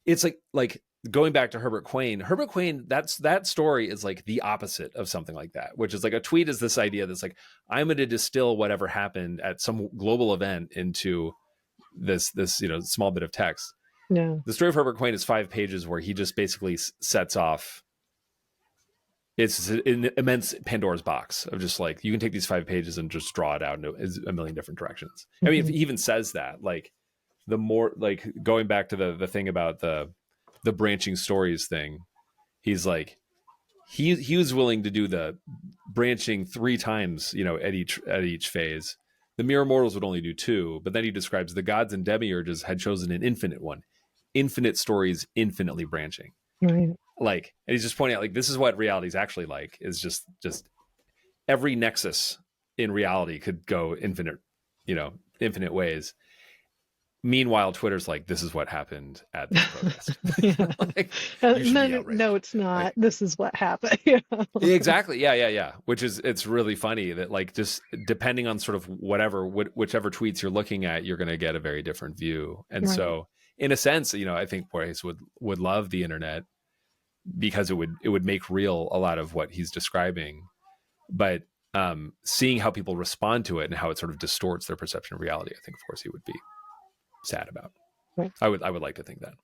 It's like going back to Herbert Quain, that story is like the opposite of something like that, which is like a tweet is this idea that's like, I'm going to distill whatever happened at some global event into this small bit of text. Yeah. The story of Herbert Quain is 5 pages where he just basically sets off. It's an immense Pandora's box of just like, you can take these 5 pages and just draw it out into a million different directions. I mean, if he even says that, like, the more, like, going back to the thing about the branching stories thing, he's like, he was willing to do the branching 3 times, at each phase. The mere mortals would only do 2, but then he describes the gods and demiurges had chosen an infinite one, infinite stories, infinitely branching. Right. Like, and he's just pointing out, like, this is what reality is actually like, is just every nexus in reality could go infinite ways. Meanwhile, Twitter's like, this is what happened at this protest. Like, no, it's not. Like, this is what happened. Exactly. Yeah. It's really funny that, like, just depending on sort of whichever tweets you're looking at, you're going to get a very different view. And right. So in a sense, I think Borges would love the internet because it would make real a lot of what he's describing. But seeing how people respond to it and how it sort of distorts their perception of reality, I think, of course, he would be sad about. Right. I would like to think that.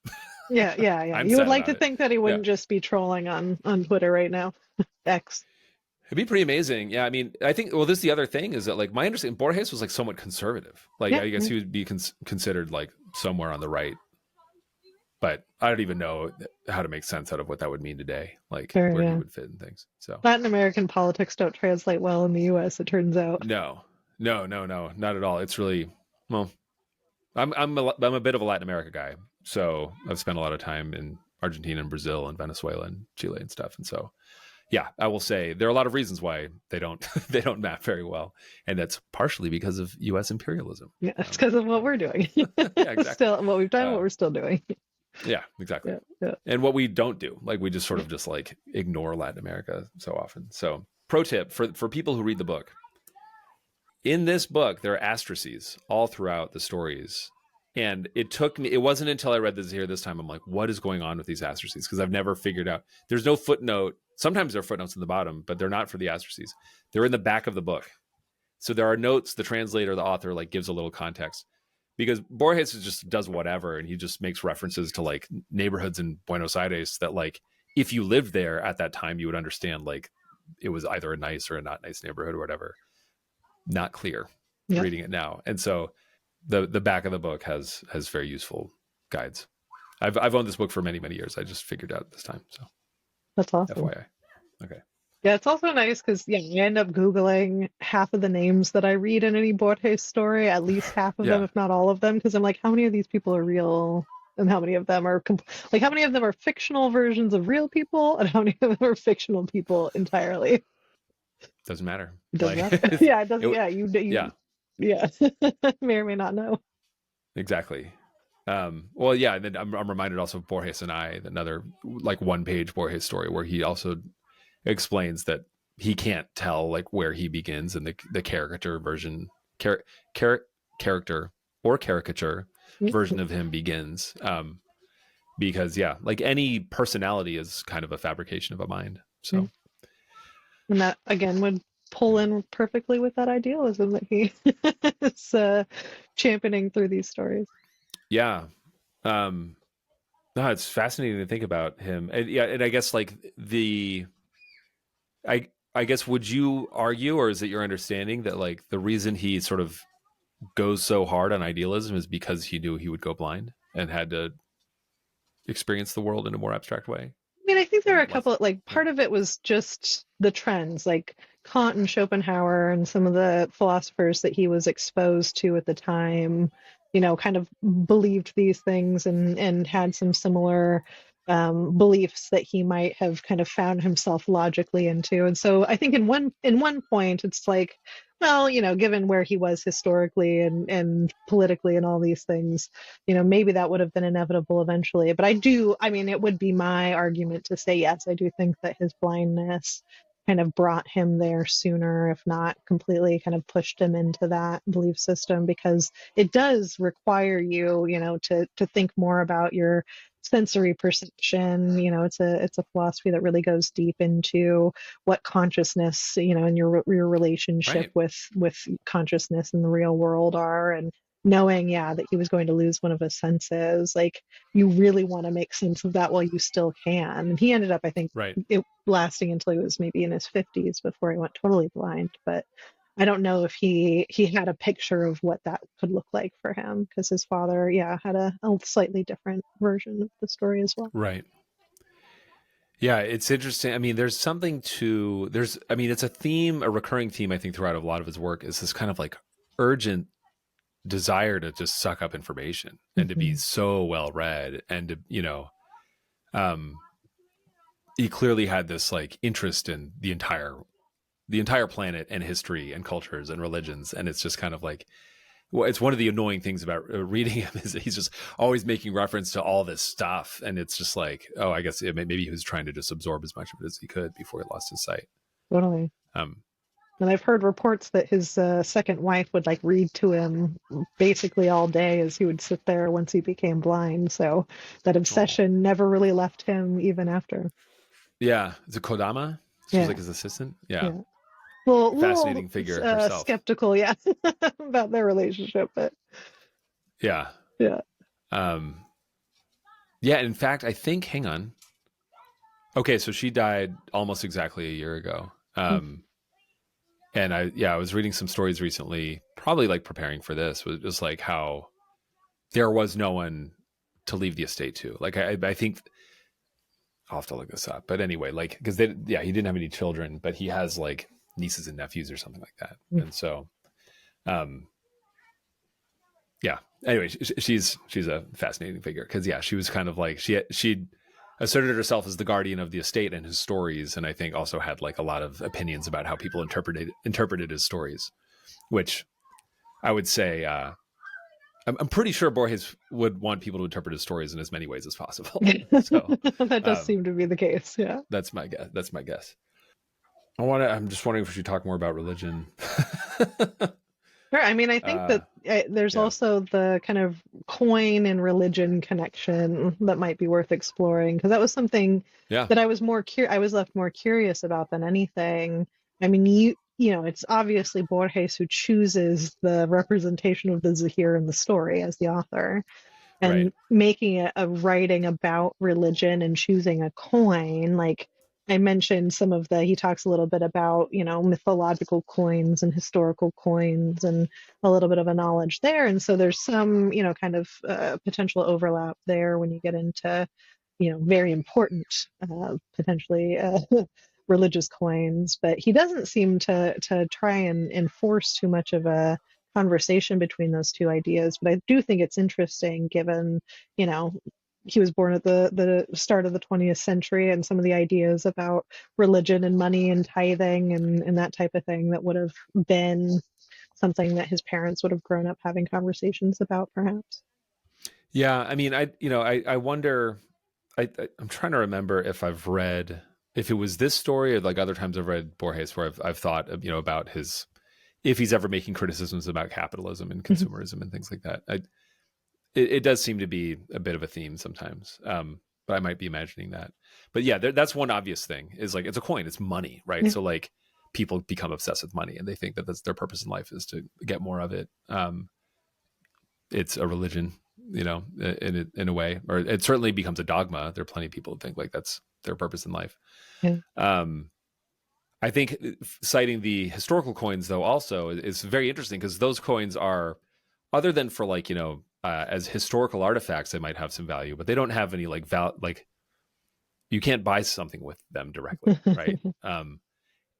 Yeah. You would like to think that he wouldn't just be trolling on Twitter right now. X. It'd be pretty amazing. Yeah, I mean, I think, well, this is the other thing, is that, like, my understanding, Borges was, like, somewhat conservative. Like, I guess he would be considered, like, somewhere on the right. But I don't even know how to make sense out of what that would mean today, like where he would fit in things. So Latin American politics don't translate well in the U.S., it turns out. No, not at all. It's really, well, I'm a bit of a Latin America guy, so I've spent a lot of time in Argentina and Brazil and Venezuela and Chile and stuff, and so yeah, I will say there are a lot of reasons why they don't map very well, and that's partially because of U.S. imperialism. Yeah, it's because of what we're doing. Yeah, exactly. Still, what we've done, what we're still doing. Yeah, exactly. Yeah. And what we don't do, like, we just sort of just like ignore Latin America so often. So, pro tip for people who read the book. In this book, there are asterisks all throughout the stories. And it wasn't until I read the Zahir this time, I'm like, what is going on with these asterisks? Because I've never figured out. There's no footnote. Sometimes there are footnotes in the bottom, but they're not for the asterisks. They're in the back of the book. So there are notes, the translator, the author, like, gives a little context. Because Borges just does whatever, and he just makes references to, like, neighborhoods in Buenos Aires that, like, if you lived there at that time, you would understand, like, it was either a nice or a not nice neighborhood or whatever. Not clear reading it now. And so the back of the book has very useful guides. I've owned this book for many, many years. I just figured out this time. So that's awesome. FYI. Okay. Yeah, it's also nice because, you end up Googling half of the names that I read in any Borges story, at least half of them, if not all of them, because I'm like, how many of these people are real, and how many of them are how many of them are fictional versions of real people, and how many of them are fictional people entirely? Doesn't matter. It doesn't matter. Yeah, it doesn't. Yeah. May or may not know. Exactly. Well, yeah, and then I'm reminded also of Borges and I, another, like, 1-page Borges story where he also explains that he can't tell, like, where he begins and the caricature version character or caricature version of him begins, because like, any personality is kind of a fabrication of a mind. So and that again would pull in perfectly with that idealism that he is championing through these stories. No, it's fascinating to think about him. And I guess, like, I guess, would you argue, or is it your understanding that, like, the reason he sort of goes so hard on idealism is because he knew he would go blind and had to experience the world in a more abstract way? I mean, I think there are a couple, like, part of it was just the trends, like Kant and Schopenhauer and some of the philosophers that he was exposed to at the time, kind of believed these things and had some similar beliefs that he might have kind of found himself logically into. And so I think in one point, it's like, well, given where he was historically and politically and all these things, maybe that would have been inevitable eventually. But it would be my argument to say, yes, I do think that his blindness kind of brought him there sooner, if not completely kind of pushed him into that belief system, because it does require you, to think more about your sensory perception. It's a philosophy that really goes deep into what consciousness, and your relationship Right. with consciousness in the real world are, and knowing, that he was going to lose one of his senses. Like, you really want to make sense of that while you still can. And he ended up, I think, Right. it lasting until he was maybe in his 50s before he went totally blind. But I don't know if he had a picture of what that could look like for him, because his father, had a slightly different version of the story as well. Right. Yeah, it's interesting. I mean, it's a theme, a recurring theme, I think, throughout a lot of his work, is this kind of like urgent desire to just suck up information and to be so well read, and to, he clearly had this like interest in the entire planet and history and cultures and religions. And it's just kind of like, well, it's one of the annoying things about reading him, is that he's just always making reference to all this stuff. And it's just like, oh, I guess maybe he was trying to just absorb as much of it as he could before he lost his sight. Totally. And I've heard reports that his second wife would like read to him basically all day as he would sit there once he became blind. So that obsession never really left him even after. Yeah. Is it Kodama? She was like his assistant. Yeah. Well, fascinating figure herself. Skeptical, about their relationship, but yeah. In fact, I think, hang on. Okay, so she died almost exactly a year ago. And I was reading some stories recently, probably like preparing for this, was just like how there was no one to leave the estate to. Like, I think I'll have to look this up, but anyway, like, because he didn't have any children, but he has like nieces and nephews or something like that. And so, anyway, she's a fascinating figure, because she was kind of like, she asserted herself as the guardian of the estate and his stories, and I think also had like a lot of opinions about how people interpreted his stories, which I would say I'm pretty sure Borges would want people to interpret his stories in as many ways as possible. So that does seem to be the case. Yeah, that's my guess. I'm just wondering if we should talk more about religion. Sure. I mean, I think that there's also the kind of Quain and religion connection that might be worth exploring, because that was something that I was left more curious about than anything. I mean, it's obviously Borges who chooses the representation of the Zahir in the story as the author, and making it a writing about religion and choosing a coin. Like, I mentioned he talks a little bit about, mythological coins and historical coins, and a little bit of a knowledge there. And so there's some, kind of potential overlap there when you get into, very important, potentially religious coins. But he doesn't seem to try and enforce too much of a conversation between those two ideas. But I do think it's interesting, given, he was born at the start of the 20th century, and some of the ideas about religion and money and tithing and that type of thing that would have been something that his parents would have grown up having conversations about, perhaps. Yeah, I mean, I wonder. I'm trying to remember if it was this story, or like other times I've read Borges where I've thought of, about if he's ever making criticisms about capitalism and consumerism and things like that. It does seem to be a bit of a theme sometimes, but I might be imagining that. But yeah, that's one obvious thing, is like, it's a coin, it's money, right? Yeah. So like, people become obsessed with money, and they think that that's their purpose in life, is to get more of it. It's a religion, in a way, or it certainly becomes a dogma. There are plenty of people who think like that's their purpose in life. Yeah. I think citing the historical coins, though, also is very interesting, because those coins are, other than for like, as historical artifacts, they might have some value, but they don't have any like you can't buy something with them directly, right?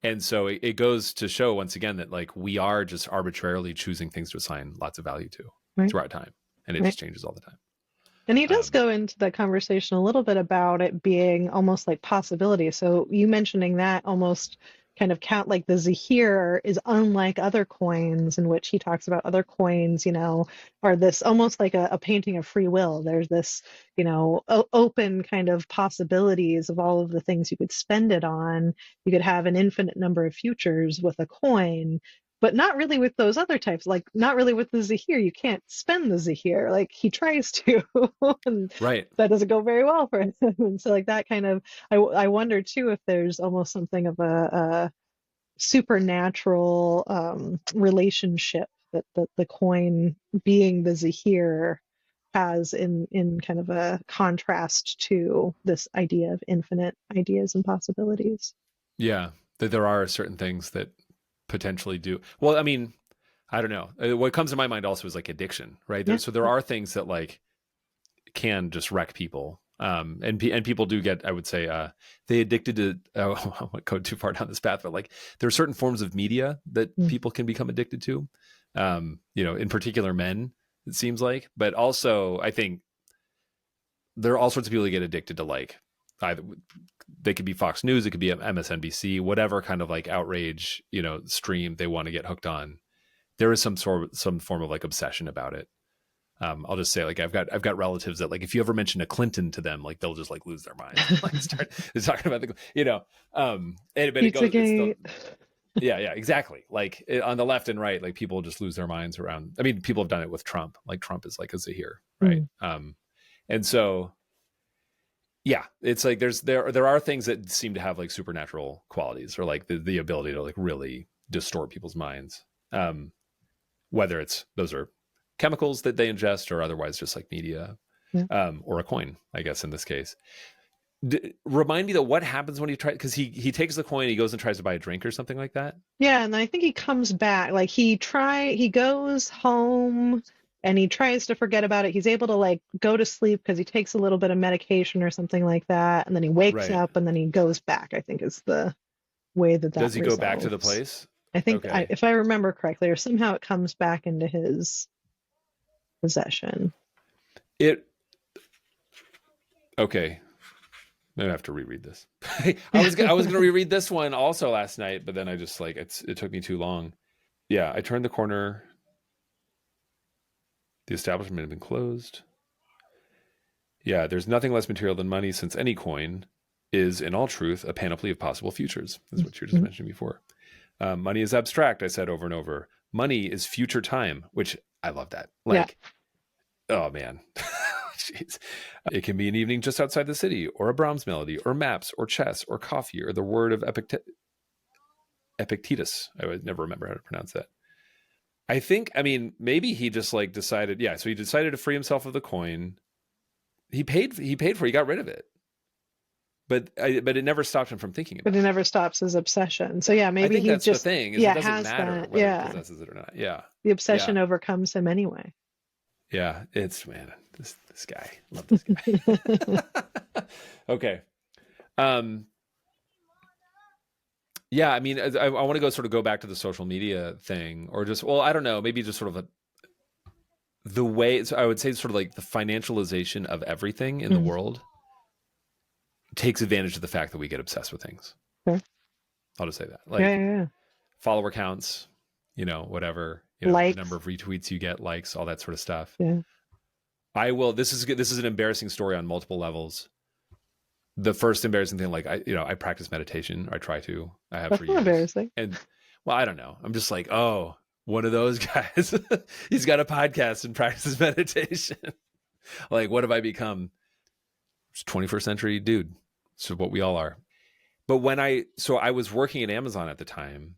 And so it goes to show once again that like, we are just arbitrarily choosing things to assign lots of value to throughout time, and it just changes all the time. And he does go into that conversation a little bit about it being almost like possibility. So you mentioning that almost kind of count, like the Zahir is unlike other coins, in which he talks about other coins, are this almost like a painting of free will. There's this, open kind of possibilities of all of the things you could spend it on. You could have an infinite number of futures with a coin, but not really with those other types, like not really with the Zahir. You can't spend the Zahir. Like he tries to, and right. that doesn't go very well for him. And so like that kind of, I wonder too if there's almost something of a supernatural relationship that the coin being the Zahir has in kind of a contrast to this idea of infinite ideas and possibilities. Yeah, that there are certain things that potentially do. Well, I mean, I don't know. What comes to my mind also is like addiction, right? So there are things that like can just wreck people. And people do get, I would say, they addicted to, I won't go too far down this path, but like there are certain forms of media that people can become addicted to, in particular men, it seems like, but also I think there are all sorts of people that get addicted to like, either they could be Fox News, it could be MSNBC, whatever kind of like outrage, stream they want to get hooked on. There is some form of like obsession about it. I'll just say, like, I've got relatives that, like, if you ever mention a Clinton to them, like, they'll just like lose their mind, like start talking about it goes. Yeah, exactly. Like on the left and right, like people just lose their minds around. I mean, people have done it with Trump. Like Trump is like a Zahir, right? And so, yeah, it's like there are things that seem to have like supernatural qualities, or like the ability to like really distort people's minds. Whether it's those are chemicals that they ingest or otherwise just like media, or a coin, I guess in this case. Remind me though, what happens when he tries, because he takes the coin, he goes and tries to buy a drink or something like that. Yeah, and I think he comes back, like he goes home and he tries to forget about it. He's able to like go to sleep because he takes a little bit of medication or something like that, and then he wakes up and then he goes back, I think is the way that does he resolves. Go back to the place? I think if I remember correctly, or somehow it comes back into his possession. Okay. Maybe I have to reread this. I was going to reread this one also last night, but then I just like, it took me too long. Yeah. I turned the corner. The establishment had been closed. Yeah. There's nothing less material than money, since any coin is in all truth a panoply of possible futures. That's what you were just mentioning before. Money is abstract, I said over and over. Money is future time, which I love that. Like, oh man. Jeez. It can be an evening just outside the city, or a Brahms melody, or maps, or chess, or coffee, or the word of Epictetus. I would never remember how to pronounce that. I think, I mean, maybe he just like decided, so he decided to free himself of the coin. He paid for it, he got rid of it. But it never stopped him from thinking about it. But it never stops his obsession. So yeah, maybe he that's just the thing, is it doesn't matter whether he possesses it or not. Yeah. The obsession overcomes him anyway. Yeah, it's, man, this guy. Love this guy. Okay. Yeah, I mean, I want to go back to the social media thing, or just, well, I don't know, maybe just sort of the way, so I would say sort of like the financialization of everything in the world takes advantage of the fact that we get obsessed with things. Sure. I'll just say that. Like follower counts, whatever, the number of retweets you get, likes, all that sort of stuff. Yeah. This is an embarrassing story on multiple levels. The first embarrassing thing, like I practice meditation, or I try to. I have for years. Embarrassing. And well, I don't know. I'm just like, oh, one of those guys. He's got a podcast and practices meditation. Like, what have I become? 21st century dude. So what we all are. But I was working at Amazon at the time,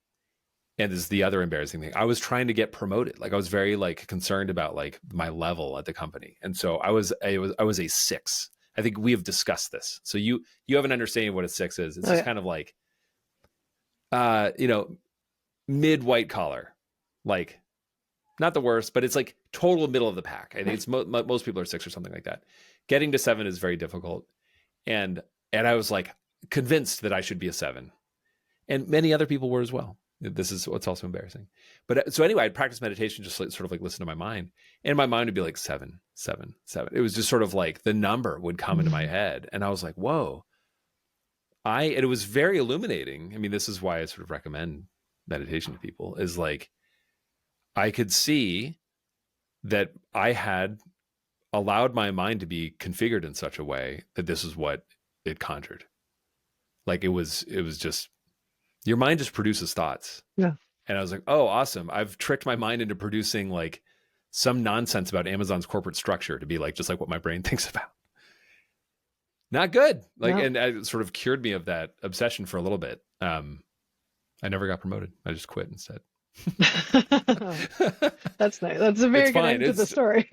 and this is the other embarrassing thing. I was trying to get promoted. Like I was very like concerned about like my level at the company. And so I was a 6. I think we have discussed this. So you have an understanding of what a 6 is. It's just kind of like, mid white collar, like not the worst, but it's like total middle of the pack. I think it's most people are 6 or something like that. Getting to 7 is very difficult. And I was like convinced that I should be a 7, and many other people were as well. This is what's also embarrassing. But so anyway, I'd practice meditation, just like sort of like listen to my mind, and my mind would be like 7, 7, 7. It was just sort of like the number would come into my head, and I was like, whoa, it was very illuminating. I mean, this is why I sort of recommend meditation to people, is like, I could see that I had allowed my mind to be configured in such a way that this is what it conjured. Like it was just, your mind just produces thoughts. Yeah. And I was like, oh, awesome. I've tricked my mind into producing like some nonsense about Amazon's corporate structure to be like, just like what my brain thinks about. Not good. Like, No. and it sort of cured me of that obsession for a little bit. I never got promoted. I just quit instead. That's nice. That's a very good end to the story.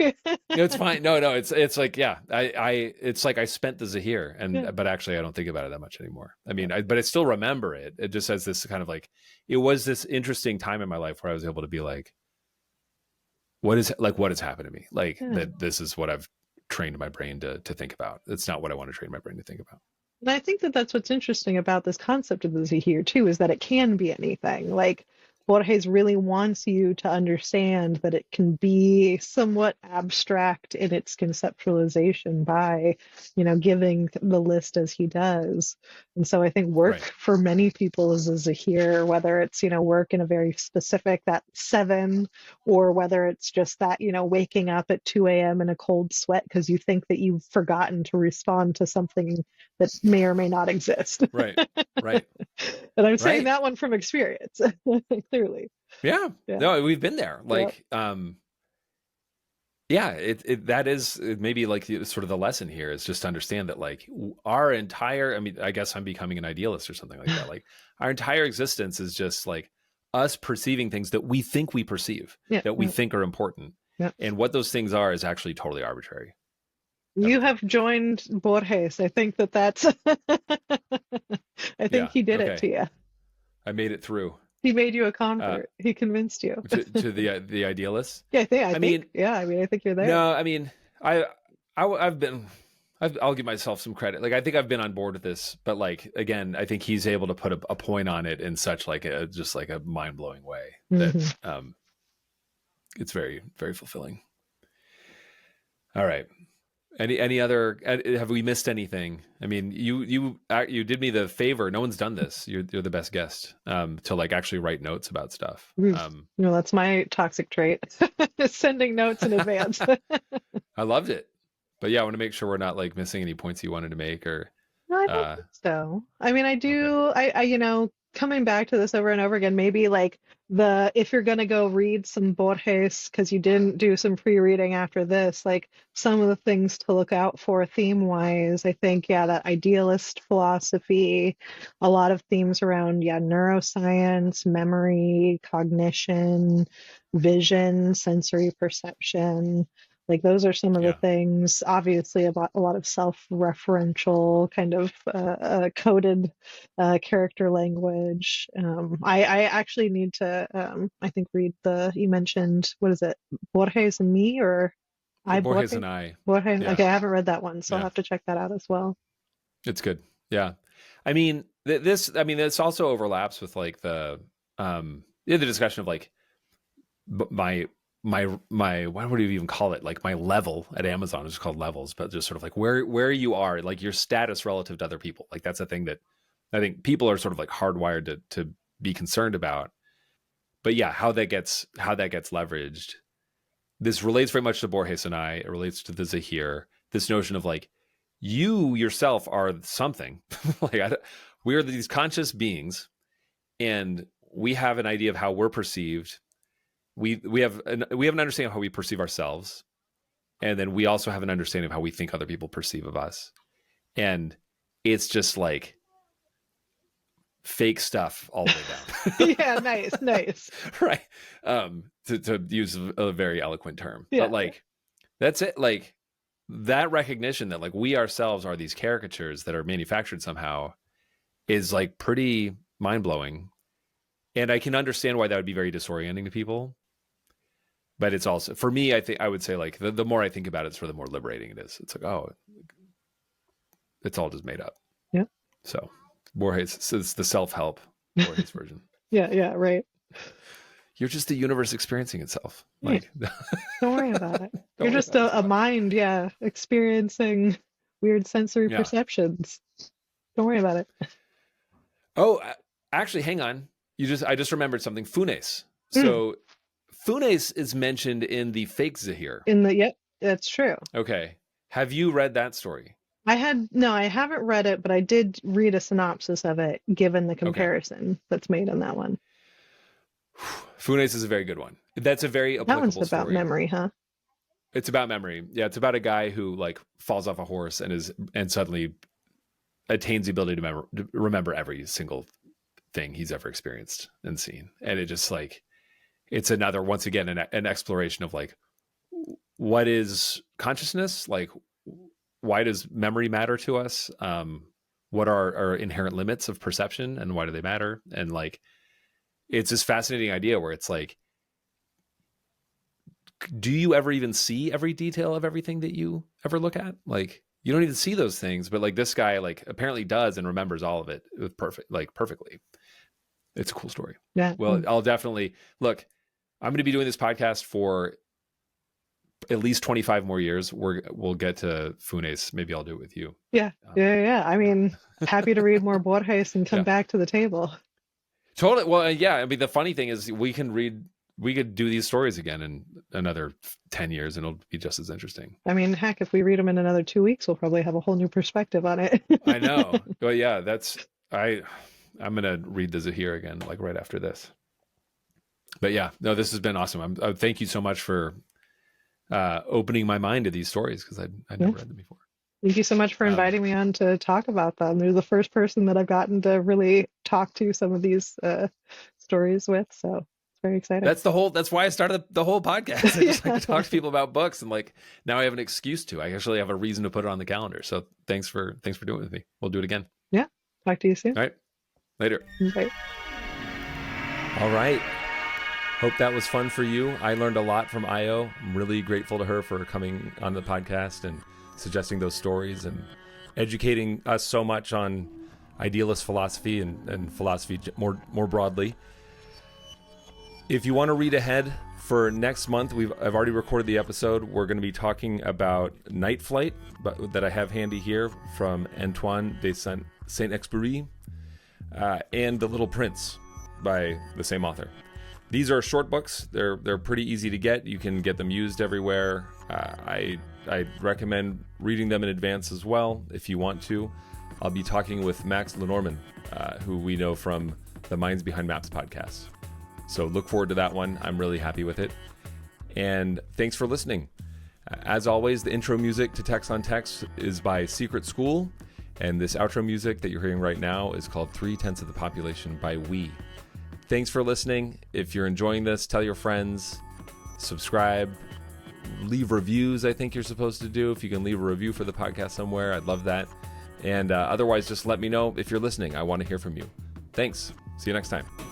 It's fine. No, it's like, yeah, it's like I spent the Zahir, and but actually I don't think about it that much anymore. I mean, but I still remember it. It just has this kind of like, it was this interesting time in my life where I was able to be like, what has happened to me? Like that this is what I've trained my brain to think about. It's not what I want to train my brain to think about. And I think that that's what's interesting about this concept of the Zahir too, is that it can be anything. Like Borges really wants you to understand that it can be somewhat abstract in its conceptualization by, giving the list as he does. And so I think work for many people is a Zahir, whether it's, work in a very specific, that 7, or whether it's just that, waking up at 2 a.m. in a cold sweat because you think that you've forgotten to respond to something that may or may not exist. Right. And I'm saying that one from experience, clearly. Yeah. No, we've been there. Like, that is maybe like sort of the lesson here, is just to understand that like our entire, I mean, I guess I'm becoming an idealist or something like that. Like our entire existence is just like us perceiving things that we think we perceive, that we think are important. Yeah. And what those things are is actually totally arbitrary. You have joined Borges. I think that's, I think he did it to you. I made it through. He made you a convert. He convinced you. to the idealist? Yeah, I think you're there. No, I mean, I'll give myself some credit. Like, I think I've been on board with this, but like, again, I think he's able to put a point on it in such like just like a mind blowing way that it's very, very fulfilling. All right. Any other? Have we missed anything? I mean, you did me the favor. No one's done this. You're the best guest to like actually write notes about stuff. That's my toxic trait. Sending notes in advance. I loved it, but yeah, I want to make sure we're not like missing any points you wanted to make or. No, I don't think so. I mean, I do. Okay. I coming back to this over and over again, maybe like if you're going to go read some Borges, because you didn't do some pre-reading after this, like some of the things to look out for theme-wise, I think, that idealist philosophy, a lot of themes around, neuroscience, memory, cognition, vision, sensory perception. Like those are some of the things, obviously, about a lot of self-referential kind of coded character language. I actually need to, I think, read you mentioned, what is it, Borges and Me, or Borges and I. Borges. Yeah. Okay, I haven't read that one, so I'll have to check that out as well. It's good. Yeah. I mean, this also overlaps with like the discussion of like my what would you even call it? Like my level at Amazon is called levels, but just sort of like where you are, like your status relative to other people. Like that's a thing that I think people are sort of like hardwired to be concerned about. But yeah, how that gets leveraged. This relates very much to Borges and I. It relates to the Zahir. This notion of like you yourself are something. We are these conscious beings, and we have an idea of how we're perceived. We have an understanding of how we perceive ourselves, and then we also have an understanding of how we think other people perceive of us. And it's just like fake stuff all the way down. Yeah, nice. Right. To use a very eloquent term. Yeah. But like that's it. Like that recognition that like we ourselves are these caricatures that are manufactured somehow is like pretty mind-blowing. And I can understand why that would be very disorienting to people. But it's also, for me, I would say like the more I think about it, the more liberating it is. It's like, oh, it's all just made up. Yeah. So Borges is the self-help Borges version. Yeah, right. You're just the universe experiencing itself. Like, don't worry about it. You're just a mind, experiencing weird sensory perceptions. Don't worry about it. Oh, actually, hang on. I just remembered something. Funes. So Funes is mentioned in the fake Zahir. Yep, that's true. Okay. Have you read that story? I haven't read it, but I did read a synopsis of it, given the comparison that's made in that one. Funes is a very good one. That's a very applicable That one's about memory, huh? It's about memory. Yeah, it's about a guy who like falls off a horse and suddenly attains the ability to remember every single thing he's ever experienced and seen. And it just like, it's another, once again, an exploration of like, what is consciousness? Like, why does memory matter to us? What are our inherent limits of perception and why do they matter? And like, it's this fascinating idea where it's like, do you ever even see every detail of everything that you ever look at? Like, you don't even see those things, but like this guy like apparently does and remembers all of it with perfectly. It's a cool story. Yeah. Well, I'll definitely look. I'm going to be doing this podcast for at least 25 more years. We'll get to Funes. Maybe I'll do it with you. Yeah. Yeah. I mean, happy to read more Borges and come back to the table. Totally. Well, yeah. I mean, the funny thing is we could do these stories again in another 10 years and it'll be just as interesting. I mean, heck, if we read them in another 2 weeks, we'll probably have a whole new perspective on it. I know. Well, yeah, I'm going to read the Zahir again, like right after this. But yeah, no, this has been awesome. Thank you so much for opening my mind to these stories because I'd never read them before. Thank you so much for inviting me on to talk about them. You're the first person that I've gotten to really talk to some of these stories with. So it's very exciting. That's why I started the whole podcast. I just like to talk to people about books, and like now I have an excuse to. I actually have a reason to put it on the calendar. So thanks for doing it with me. We'll do it again. Yeah. Talk to you soon. All right. Later. Bye. All right. Hope that was fun for you. I learned a lot from Io. I'm really grateful to her for coming on the podcast and suggesting those stories and educating us so much on idealist philosophy and philosophy more broadly. If you want to read ahead for next month, I've already recorded the episode. We're going to be talking about Night Flight that I have handy here from Antoine de Saint-Exupéry and The Little Prince by the same author. These are short books. They're pretty easy to get. You can get them used everywhere. I recommend reading them in advance as well if you want to. I'll be talking with Max Lenormand, who we know from the Minds Behind Maps podcast. So look forward to that one. I'm really happy with it. And thanks for listening. As always, the intro music to Text on Text is by Secret School. And this outro music that you're hearing right now is called 3/10 of the Population by We. Thanks for listening. If you're enjoying this, tell your friends, subscribe, leave reviews. I think you're supposed to do. If you can leave a review for the podcast somewhere, I'd love that. And otherwise, just let me know if you're listening. I want to hear from you. Thanks. See you next time.